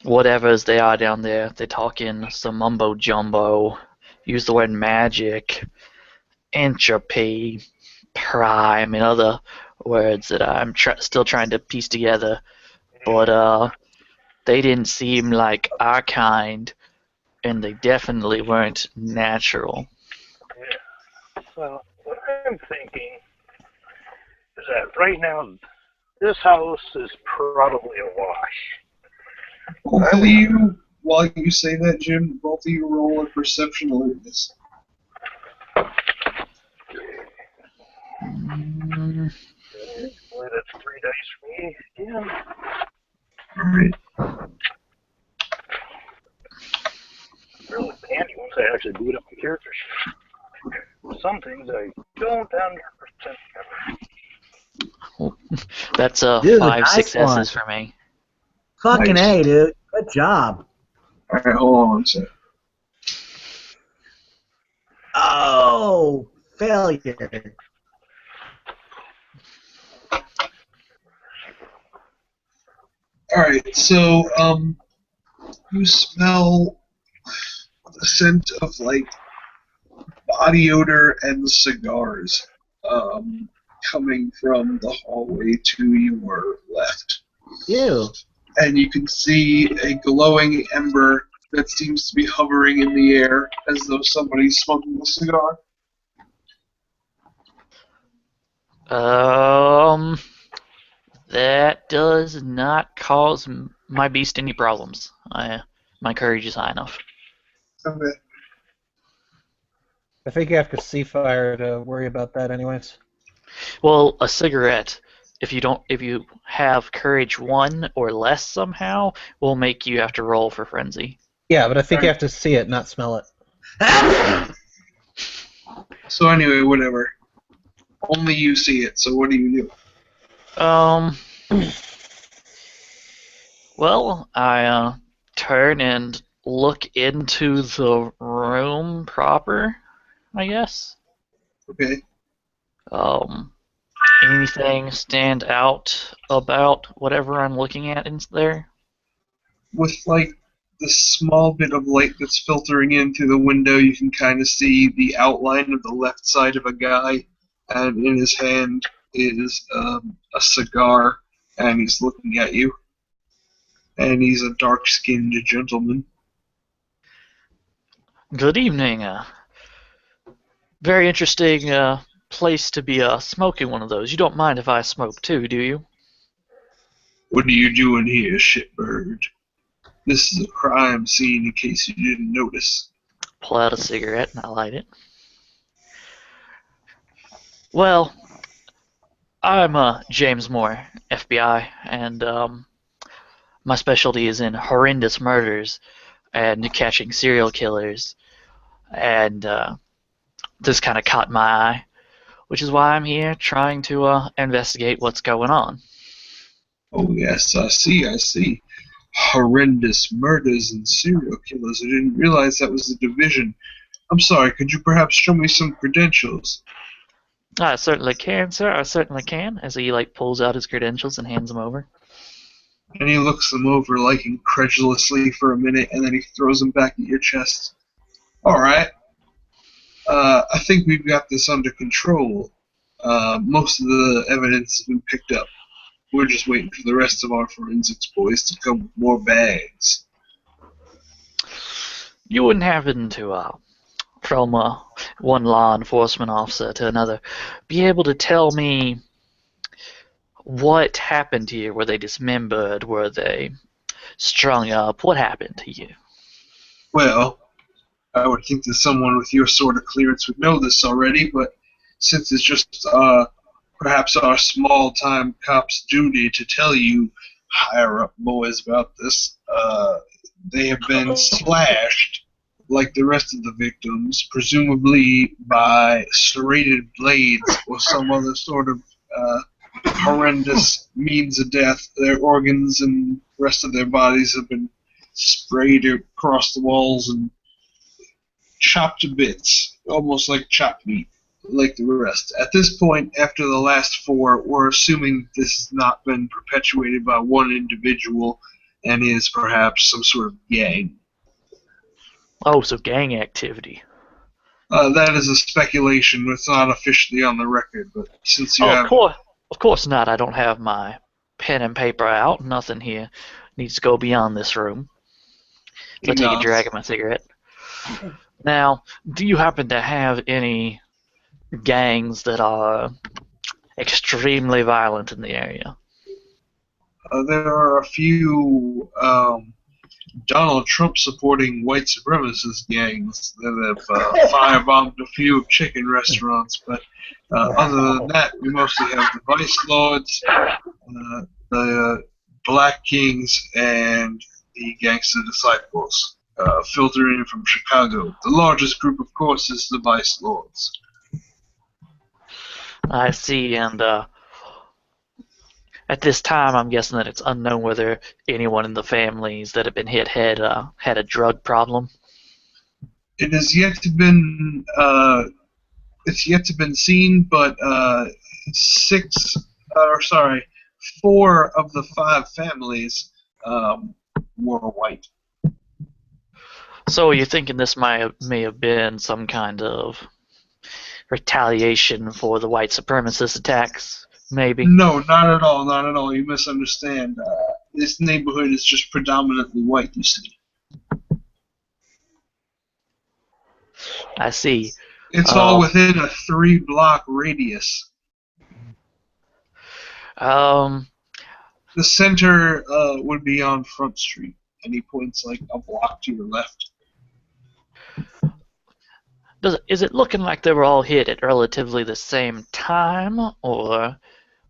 Speaker 4: whatevers they are down there. They talk in some mumbo jumbo. Use the word magic, entropy, prime, and other words that I'm still trying to piece together. But they didn't seem like our kind, and they definitely weren't natural.
Speaker 5: Yeah. Well, what I'm thinking is that right now, this house is probably a wash.
Speaker 1: Both of you, while you say that, Jim, both of you roll a perception alertness.
Speaker 5: Well, that's 3 dice for me again.
Speaker 1: Alright.
Speaker 5: Really handy once I actually boot up my character sheet. Some things I don't 100% cover.
Speaker 4: That's
Speaker 6: Dude,
Speaker 4: 5
Speaker 6: nice
Speaker 4: successes
Speaker 6: one.
Speaker 4: for me.
Speaker 6: Fucking
Speaker 1: Nice.
Speaker 6: A, dude. Good job.
Speaker 1: Alright, hold on a sec.
Speaker 6: Oh, failure.
Speaker 1: Alright, so, you smell the scent of, like, body odor and cigars, coming from the hallway to your left.
Speaker 6: Ew.
Speaker 1: And you can see a glowing ember that seems to be hovering in the air as though somebody's smoking a cigar.
Speaker 4: That does not cause my beast any problems. My courage is high enough.
Speaker 1: Okay.
Speaker 2: I think you have to see fire to worry about that, anyways.
Speaker 4: Well, a cigarette, if you have courage 1 or less somehow, will make you have to roll for frenzy.
Speaker 2: Yeah, but I think you have to see it, not smell it.
Speaker 1: So anyway, whatever. Only you see it, so what do you do?
Speaker 4: Well, I turn and look into the room proper, I guess.
Speaker 1: Okay.
Speaker 4: Anything stand out about whatever I'm looking at in there?
Speaker 1: With, like, the small bit of light that's filtering in through the window, you can kind of see the outline of the left side of a guy, and in his hand is a cigar, and he's looking at you. And he's a dark-skinned gentleman.
Speaker 4: Good evening. Very interesting place to be smoking one of those. You don't mind if I smoke too, do you?
Speaker 1: What are you doing here, shitbird? This is a crime scene in case you didn't notice.
Speaker 4: Pull out a cigarette and I light it. Well, I'm James Moore, FBI, and my specialty is in horrendous murders and catching serial killers. And this kind of caught my eye, which is why I'm here trying to investigate what's going on.
Speaker 1: Oh yes, I see. Horrendous murders and serial killers. I didn't realize that was the division. I'm sorry, could you perhaps show me some credentials?
Speaker 4: I certainly can, sir. I certainly can. As he pulls out his credentials and hands them over.
Speaker 1: And he looks them over like incredulously for a minute, and then he throws them back at your chest. All right. I think we've got this under control. Most of the evidence has been picked up. We're just waiting for the rest of our forensics boys to come with more bags.
Speaker 4: You wouldn't happen to, from one law enforcement officer to another, be able to tell me what happened here? Were they dismembered? Were they strung up? What happened to you?
Speaker 1: Well, I would think that someone with your sort of clearance would know this already, but since it's just perhaps our small-time cop's duty to tell you higher-up boys about this, they have been slashed like the rest of the victims, presumably by serrated blades or some other sort of horrendous means of death. Their organs and rest of their bodies have been sprayed across the walls and chopped to bits, almost like chopped meat, like the rest. At this point, after the last four, we're assuming this has not been perpetuated by one individual and is perhaps some sort of gang.
Speaker 4: Oh, so gang activity.
Speaker 1: That is a speculation. It's not officially on the record, but since you have...
Speaker 4: Of course not. I don't have my pen and paper out. Nothing here needs to go beyond this room. So I take a drag of my cigarette. Now, do you happen to have any gangs that are extremely violent in the area?
Speaker 1: There are a few Donald Trump supporting white supremacist gangs that have firebombed a few chicken restaurants, but other than that, we mostly have the Vice Lords, the Black Kings, and the Gangster Disciples, filtering in from Chicago. The largest group, of course, is the Vice Lords.
Speaker 4: I see, and at this time, I'm guessing that it's unknown whether anyone in the families that have been hit had a drug problem.
Speaker 1: It has yet to been seen, but four of the five families were white.
Speaker 4: So you're thinking this may have been some kind of retaliation for the white supremacist attacks? Maybe.
Speaker 1: No, not at all, not at all. You misunderstand. This neighborhood is just predominantly white, you see.
Speaker 4: I see.
Speaker 1: It's all within a 3-block radius.
Speaker 4: The
Speaker 1: center would be on Front Street, and he points like a block to your left.
Speaker 4: Is it looking like they were all hit at relatively the same time, or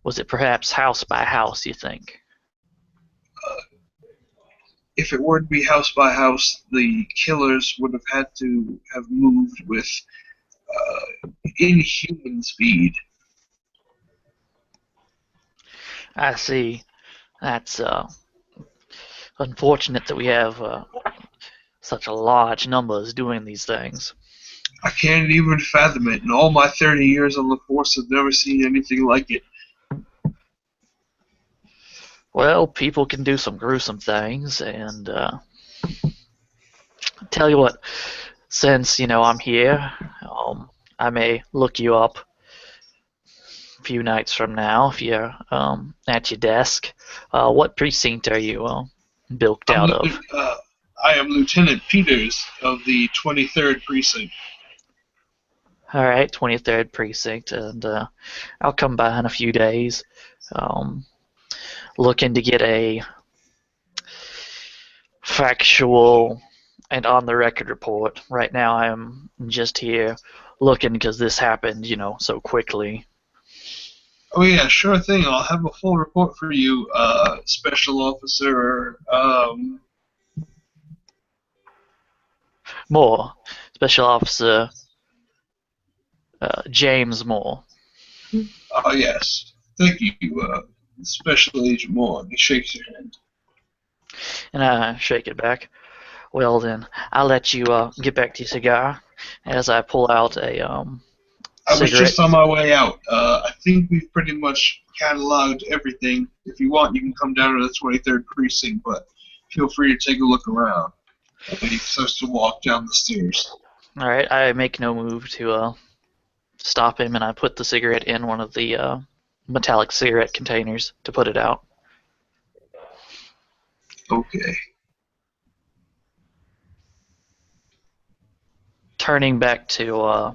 Speaker 4: was it perhaps house by house, you think?
Speaker 1: If it were to be house by house, the killers would have had to have moved with inhuman speed.
Speaker 4: I see. That's unfortunate that we have such a large numbers doing these things.
Speaker 1: I can't even fathom it. In all my 30 years on the force, I've never seen anything like it.
Speaker 4: Well, people can do some gruesome things, and tell you what, since I'm here, I may look you up a few nights from now if you're at your desk. What precinct are you bilked out of?
Speaker 1: I am Lieutenant Peters of the 23rd Precinct.
Speaker 4: All right, 23rd Precinct, and I'll come by in a few days. Looking to get a factual and on-the-record report. Right now I am just here looking because this happened, so quickly.
Speaker 1: Oh yeah, sure thing. I'll have a full report for you, Special Officer,
Speaker 4: Moore. Special Officer James Moore.
Speaker 1: Oh yes. Thank you, Special Agent Moore. He shakes your hand.
Speaker 4: And I shake it back. Well then, I'll let you get back to your cigar as I pull out a
Speaker 1: I was
Speaker 4: cigarette.
Speaker 1: just on my way out. I think we've pretty much cataloged everything. If you want, you can come down to the 23rd precinct, but feel free to take a look around. And he starts to walk down the stairs.
Speaker 4: All right, I make no move to stop him, and I put the cigarette in one of the metallic cigarette containers to put it out.
Speaker 1: Okay.
Speaker 4: Turning back to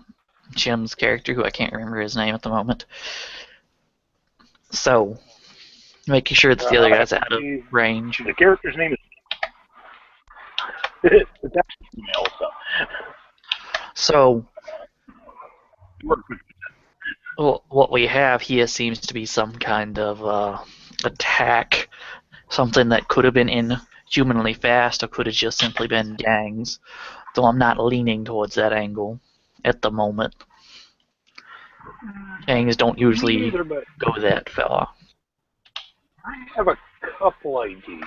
Speaker 4: Jim's character, who I can't remember his name at the moment. So, making sure that the other guy's out of range.
Speaker 5: The character's name is. It's actually female, so.
Speaker 4: So, well, what we have here seems to be some kind of attack. Something that could have been inhumanly fast or could have just simply been gangs. Though I'm not leaning towards that angle at the moment. Gangs don't usually
Speaker 5: Me neither, but
Speaker 4: go that far.
Speaker 5: I have a couple ideas.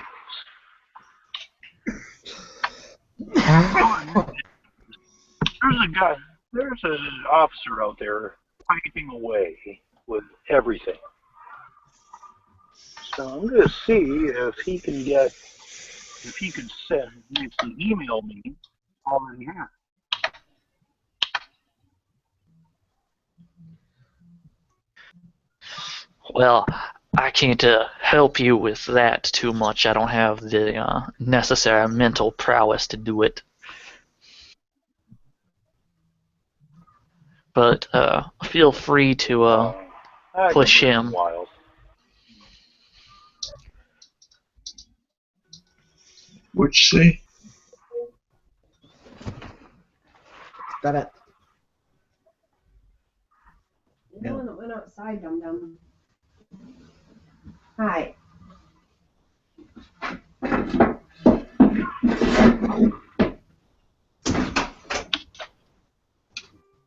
Speaker 5: There's an officer out there piping away with everything. So I'm going to see if he can actually email me all that he has.
Speaker 4: Well, I can't help you with that too much. I don't have the necessary mental prowess to do it. But feel free to push him.
Speaker 5: Wild.
Speaker 1: What'd you say?
Speaker 6: Got it.
Speaker 8: You're the one that went outside, Dum Dum. Hi.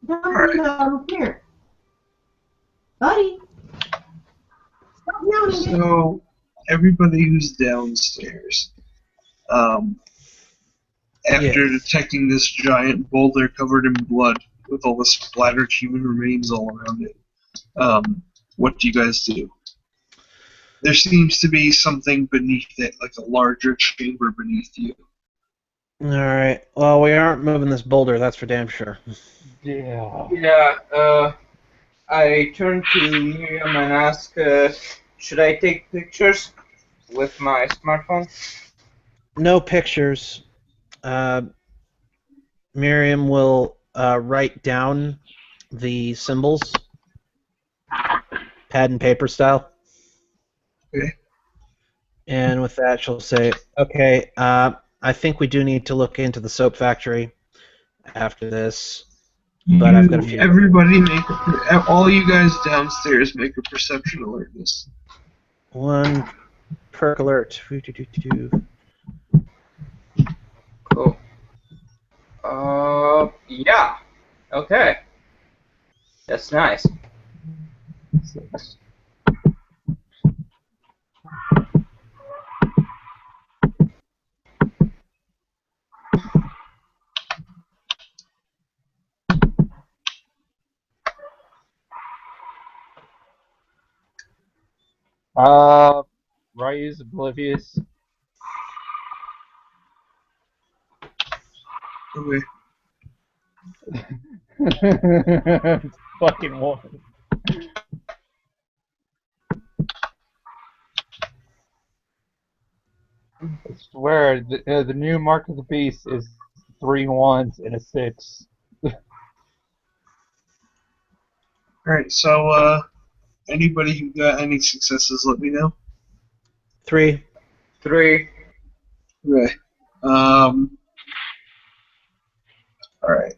Speaker 8: Dum Dum, here. Buddy. Stop yelling.
Speaker 1: So, everybody who's downstairs, after detecting this giant boulder covered in blood with all the splattered human remains all around it, what do you guys do? There seems to be something beneath it, like a larger chamber beneath you.
Speaker 2: Alright. Well, we aren't moving this boulder, that's for damn sure.
Speaker 3: Yeah.
Speaker 7: Yeah, I turn to Miriam and ask, should I take pictures with my smartphone?
Speaker 2: No pictures. Miriam will write down the symbols, pad and paper style.
Speaker 1: Okay.
Speaker 2: And with that, she'll say, okay, I think we do need to look into the soap factory after this. But I've got a few.
Speaker 1: Everybody all you guys downstairs make a perception alertness.
Speaker 2: One perk alert.
Speaker 7: Cool. Yeah. Okay. That's nice.
Speaker 3: 6. Ryu's oblivious.
Speaker 1: Okay.
Speaker 3: Fucking one. I swear, the new mark of the beast is 3 1s and a 6.
Speaker 1: Alright, so, anybody who got any successes, let me know.
Speaker 2: 3.
Speaker 7: 3.
Speaker 1: Okay. Alright.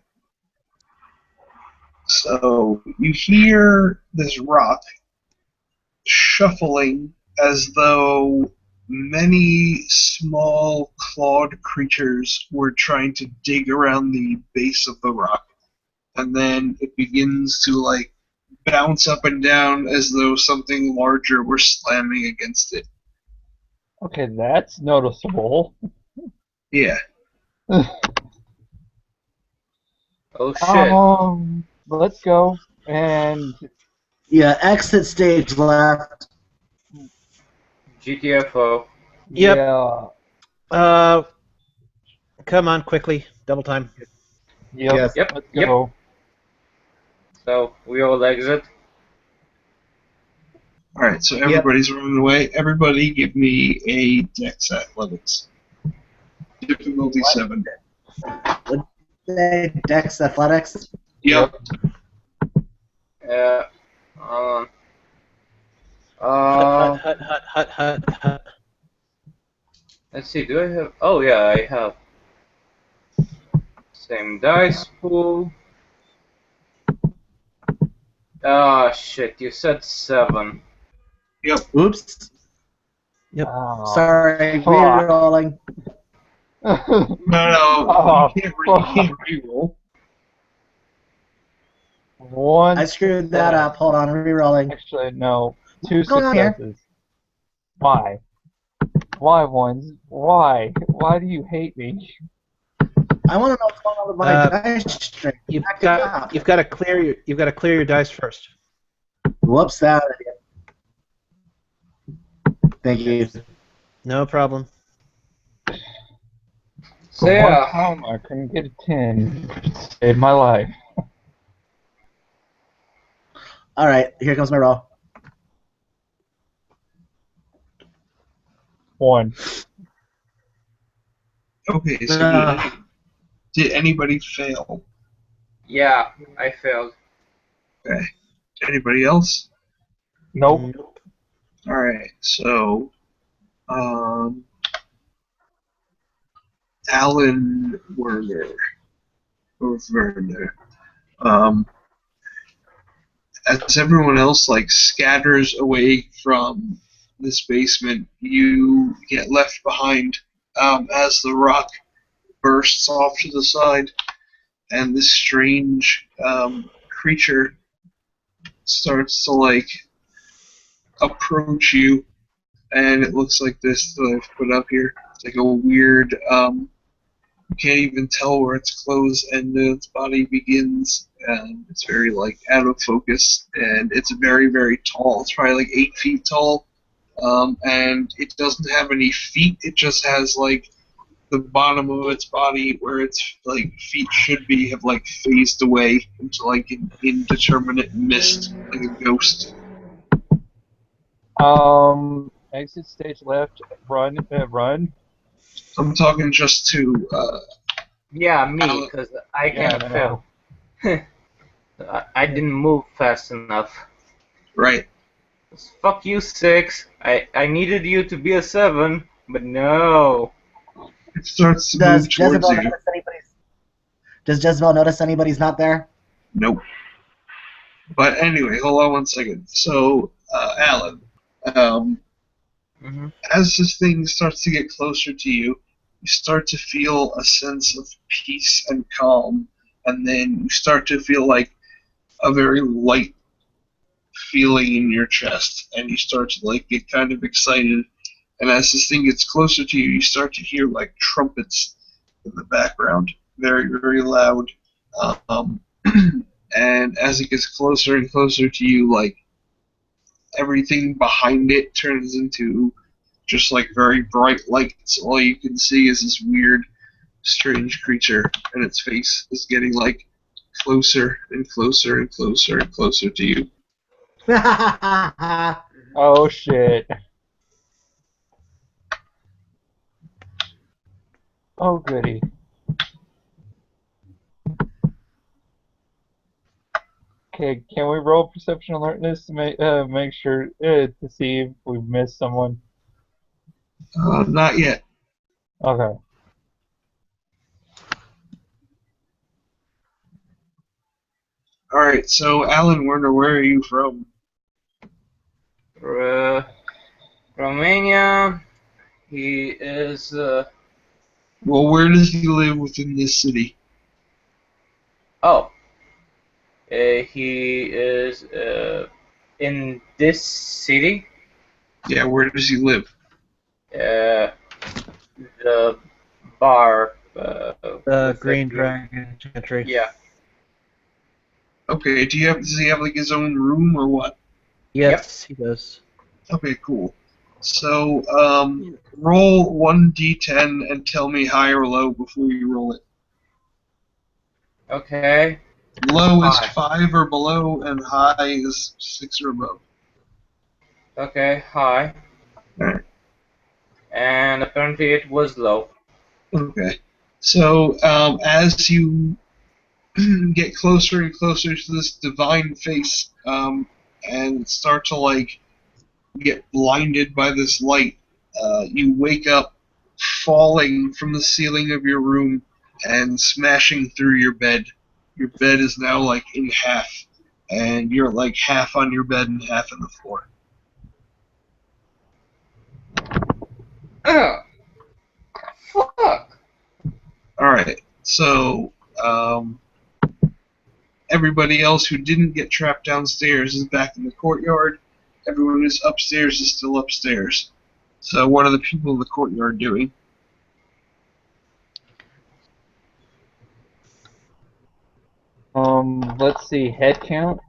Speaker 1: So, you hear this rock shuffling as though many small clawed creatures were trying to dig around the base of the rock. And then it begins to, like, bounce up and down as though something larger were slamming against it.
Speaker 3: Okay, that's noticeable.
Speaker 1: Yeah.
Speaker 7: Oh shit.
Speaker 3: Let's go. And
Speaker 6: Yeah, exit stage left.
Speaker 7: GTFO.
Speaker 2: Yep.
Speaker 3: yeah,
Speaker 2: Come on, quickly. Double time.
Speaker 3: yep,
Speaker 6: Yes.
Speaker 7: Yep,
Speaker 3: let's
Speaker 7: yep.
Speaker 3: go.
Speaker 7: So we all exit.
Speaker 1: Alright, so everybody's running away. Everybody give me a dex athletics. Difficulty 7.
Speaker 6: Dex athletics.
Speaker 1: Yep.
Speaker 7: Uh,
Speaker 2: Hut, hut, hut, hut, hut, hut.
Speaker 7: let's see. Do I have? Oh yeah, I have. Same dice pool. Ah shit! You said 7.
Speaker 1: Yep.
Speaker 6: Oops.
Speaker 3: Oh,
Speaker 6: Sorry,
Speaker 3: fuck.
Speaker 6: rerolling.
Speaker 1: No,
Speaker 3: Oh,
Speaker 1: you can't reroll.
Speaker 3: One
Speaker 6: I screwed that
Speaker 3: success.
Speaker 6: up. Hold on, rerolling.
Speaker 3: Actually, no. 2
Speaker 6: What's going on here?
Speaker 3: successes. Why? Why ones? Why? Why do you hate me?
Speaker 6: I want to know what's going on with my dice string.
Speaker 2: You've
Speaker 6: Back it
Speaker 2: got
Speaker 6: up.
Speaker 2: you've got to clear your dice first.
Speaker 6: Whoops, that idiot. Thank you.
Speaker 2: No problem.
Speaker 7: So
Speaker 3: For one
Speaker 7: yeah,
Speaker 3: time I couldn't get a 10. Saved my life.
Speaker 6: All right, here comes my roll.
Speaker 3: 1.
Speaker 1: Okay, so did anybody fail?
Speaker 7: yeah, I failed.
Speaker 1: Okay. Anybody else?
Speaker 3: Nope.
Speaker 1: Alright, so Alan Werner or Werner. As everyone else like scatters away from this basement, you get left behind as the rock bursts off to the side, and this strange creature starts to like approach you, and it looks like this that I've put up here. It's like a weird, you can't even tell where its clothes and its body begins. It's very like out of focus, and it's very very tall. It's probably like 8 feet tall, and it doesn't have any feet. It just has like the bottom of its body where its like feet should be have like phased away into like an indeterminate mist, like a ghost.
Speaker 3: Exit stage left. Run. Run.
Speaker 1: I'm talking just to
Speaker 7: Yeah, me, because I
Speaker 3: Yeah,
Speaker 7: can't
Speaker 3: I
Speaker 7: fail.
Speaker 3: know.
Speaker 7: I didn't move fast enough.
Speaker 1: right.
Speaker 7: Fuck you, 6. I needed you to be a 7, but no.
Speaker 1: It starts to
Speaker 6: Does
Speaker 1: move towards
Speaker 6: Jezebel
Speaker 1: you.
Speaker 6: notice anybody's? Does Jezebel notice anybody's not there?
Speaker 1: Nope. But anyway, hold on one second. So, Alan, um,
Speaker 7: Mhm.
Speaker 1: as this thing starts to get closer to you, you start to feel a sense of peace and calm, and then you start to feel like a very light feeling in your chest, and you start to like get kind of excited. And as this thing gets closer to you, you start to hear like trumpets in the background, very very loud. Um, and as it gets closer and closer to you, like everything behind it turns into just like very bright lights. All you can see is this weird, strange creature, and its face is getting like closer and closer and closer and closer to you.
Speaker 3: Oh shit. Oh goody. Okay, can we roll perception alertness to make sure to see if we've missed someone?
Speaker 1: Not yet.
Speaker 3: Okay.
Speaker 1: All right. So, Alan Werner, where are you from?
Speaker 7: Romania. He is.
Speaker 1: Well, where does he live within this city?
Speaker 7: Oh. He is in this city.
Speaker 1: Yeah, where does he live?
Speaker 7: The bar.
Speaker 2: The Green Dragon Chantry.
Speaker 7: Yeah.
Speaker 1: Okay, does he have like his own room or what?
Speaker 2: Yes, he does.
Speaker 1: Okay, cool. So, roll 1d10 and tell me high or low before you roll it.
Speaker 7: Okay.
Speaker 1: Low is
Speaker 7: High.
Speaker 1: 5 or below, and high is 6 or above.
Speaker 7: Okay, high.
Speaker 1: Alright.
Speaker 7: And apparently it was low.
Speaker 1: Okay. So, as you get closer and closer to this divine face, and start to, like, get blinded by this light, you wake up falling from the ceiling of your room and smashing through your bed. Your bed is now, like, in half, and you're, like, half on your bed and half on the floor.
Speaker 7: Ugh. Fuck.
Speaker 1: Alright, so, everybody else who didn't get trapped downstairs is back in the courtyard. Everyone who's upstairs is still upstairs. So what are the people in the courtyard doing?
Speaker 3: Let's see, head count.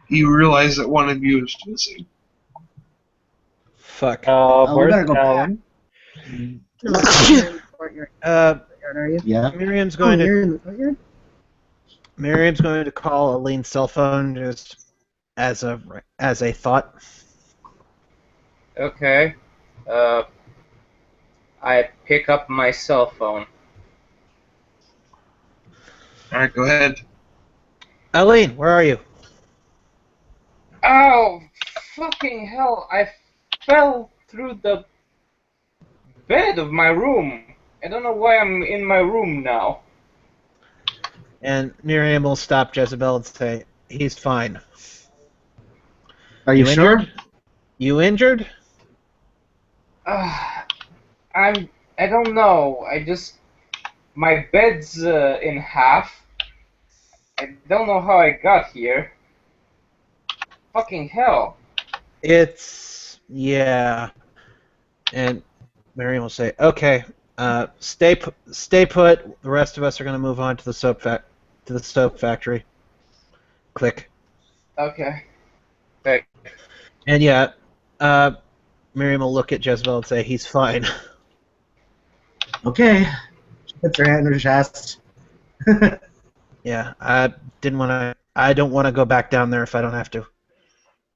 Speaker 1: You realize that one of you is missing.
Speaker 2: Fuck.
Speaker 6: we
Speaker 3: Where's
Speaker 6: better go
Speaker 3: Alan?
Speaker 8: You're in the courtyard,
Speaker 2: Uh,
Speaker 8: are you?
Speaker 6: Yeah.
Speaker 2: Miriam's
Speaker 8: Oh,
Speaker 2: going to
Speaker 8: you're in the courtyard?
Speaker 2: Miriam's going to call Aline's cell phone just as a thought.
Speaker 7: Okay. I pick up my cell phone.
Speaker 1: Alright, go ahead.
Speaker 2: Aline, where are you?
Speaker 7: Oh, fucking hell! I fell through the bed of my room. I don't know why I'm in my room now.
Speaker 2: And Miriam will stop Jezebel and say, "He's fine."
Speaker 6: Are you sure?
Speaker 2: injured? You injured?
Speaker 7: I don't know. My bed's in half. I don't know how I got here. Fucking hell.
Speaker 2: Yeah. And Miriam will say, "Okay, stay put. The rest of us are going to move on to the soap factory." Click.
Speaker 7: Okay. Thanks.
Speaker 2: And yeah, Miriam will look at Jezebel and say, "He's fine."
Speaker 6: Okay. She puts her hand in her chest.
Speaker 2: Yeah, I don't want to go back down there if I don't have to.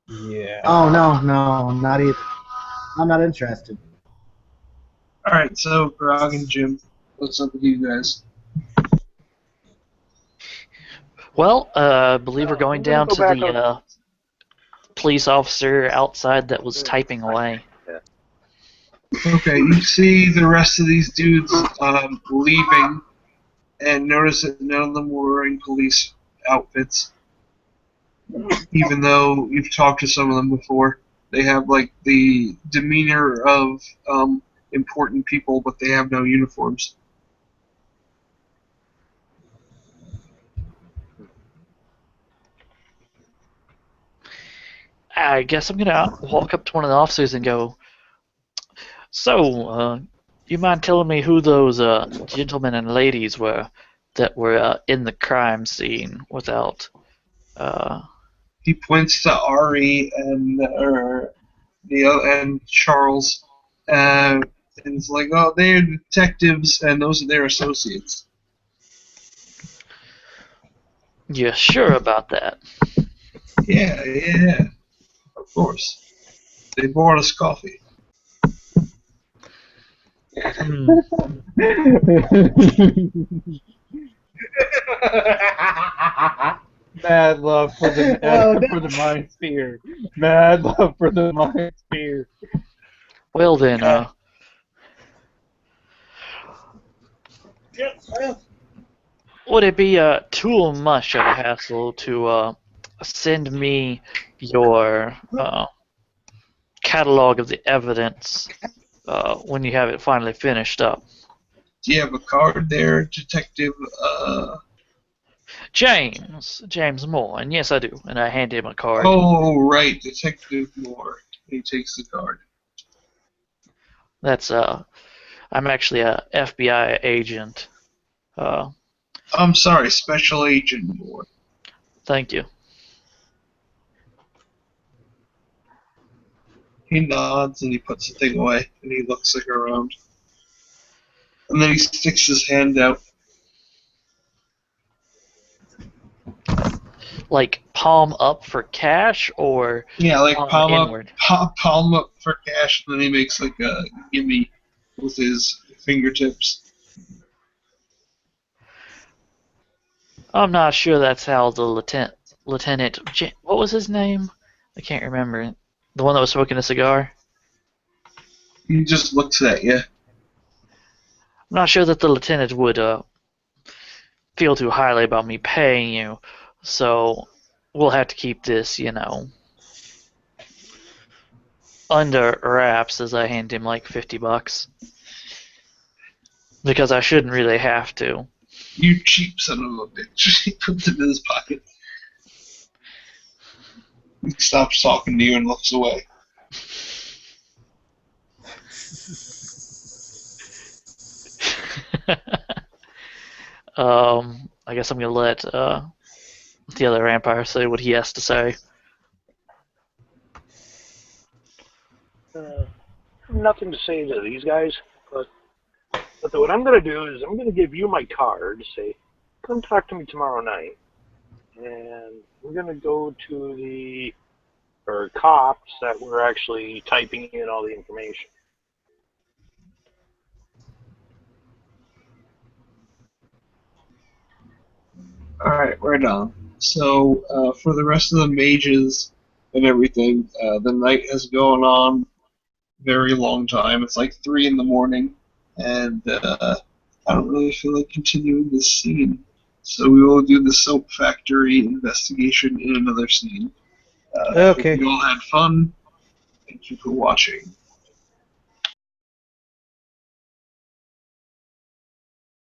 Speaker 3: Yeah.
Speaker 6: Oh, no, not either. I'm not interested.
Speaker 1: Alright, so Grog and Jim, what's up with you guys?
Speaker 4: Well, I believe we're going down to the police officer outside that was typing away.
Speaker 1: Okay, you see the rest of these dudes leaving, and notice that none of them were wearing police outfits. Even though you've talked to some of them before. They have, like, the demeanor of important people, but they have no uniforms.
Speaker 4: I guess I'm gonna walk up to one of the officers and go, "So, you mind telling me who those gentlemen and ladies were that were in the crime scene without?"
Speaker 1: He points to Ari and and Charles, and it's like, oh, they're detectives, and those are their associates.
Speaker 4: You're sure about that?
Speaker 1: Yeah, of course. They bought us coffee.
Speaker 3: Mad love for the for the mind sphere. Mad love for the mind sphere.
Speaker 4: Well then, would it be too much of a hassle to send me your catalog of the evidence when you have it finally finished up?
Speaker 1: Do you have a card there, Detective?
Speaker 4: James Moore, and yes I do, and I hand him a card.
Speaker 1: Oh, right, Detective Moore. He takes the card.
Speaker 4: That's I'm actually a FBI agent.
Speaker 1: I'm sorry, Special Agent Moore.
Speaker 4: Thank you.
Speaker 1: He nods and he puts the thing away and he looks like around. And then he sticks his hand out.
Speaker 4: Like palm up for cash or
Speaker 1: Yeah, like palm up,
Speaker 4: inward?
Speaker 1: palm up for cash, and then he makes like a gimme with his fingertips.
Speaker 4: I'm not sure that's how the Lieutenant, what was his name? I can't remember. The one that was smoking a cigar?
Speaker 1: He just looks at you.
Speaker 4: I'm not sure that the lieutenant would feel too highly about me paying you, so we'll have to keep this, under wraps as I hand him like $50. Because I shouldn't really have to.
Speaker 1: You cheap son of a bitch. He puts it in his pocket. He stops talking to you and looks away.
Speaker 4: I guess I'm gonna let the other vampire say what he has to say.
Speaker 5: Nothing to say to these guys, but what I'm going to do is I'm going to give you my card, say, come talk to me tomorrow night, and we're going to go to the cops that were actually typing in all the information.
Speaker 1: Alright, right on. So, for the rest of the mages and everything, the night has gone on very long time. It's like 3 in the morning, and I don't really feel like continuing this scene. So we will do the soap factory investigation in another scene.
Speaker 2: Okay.
Speaker 1: Hope you all had fun. Thank you for watching.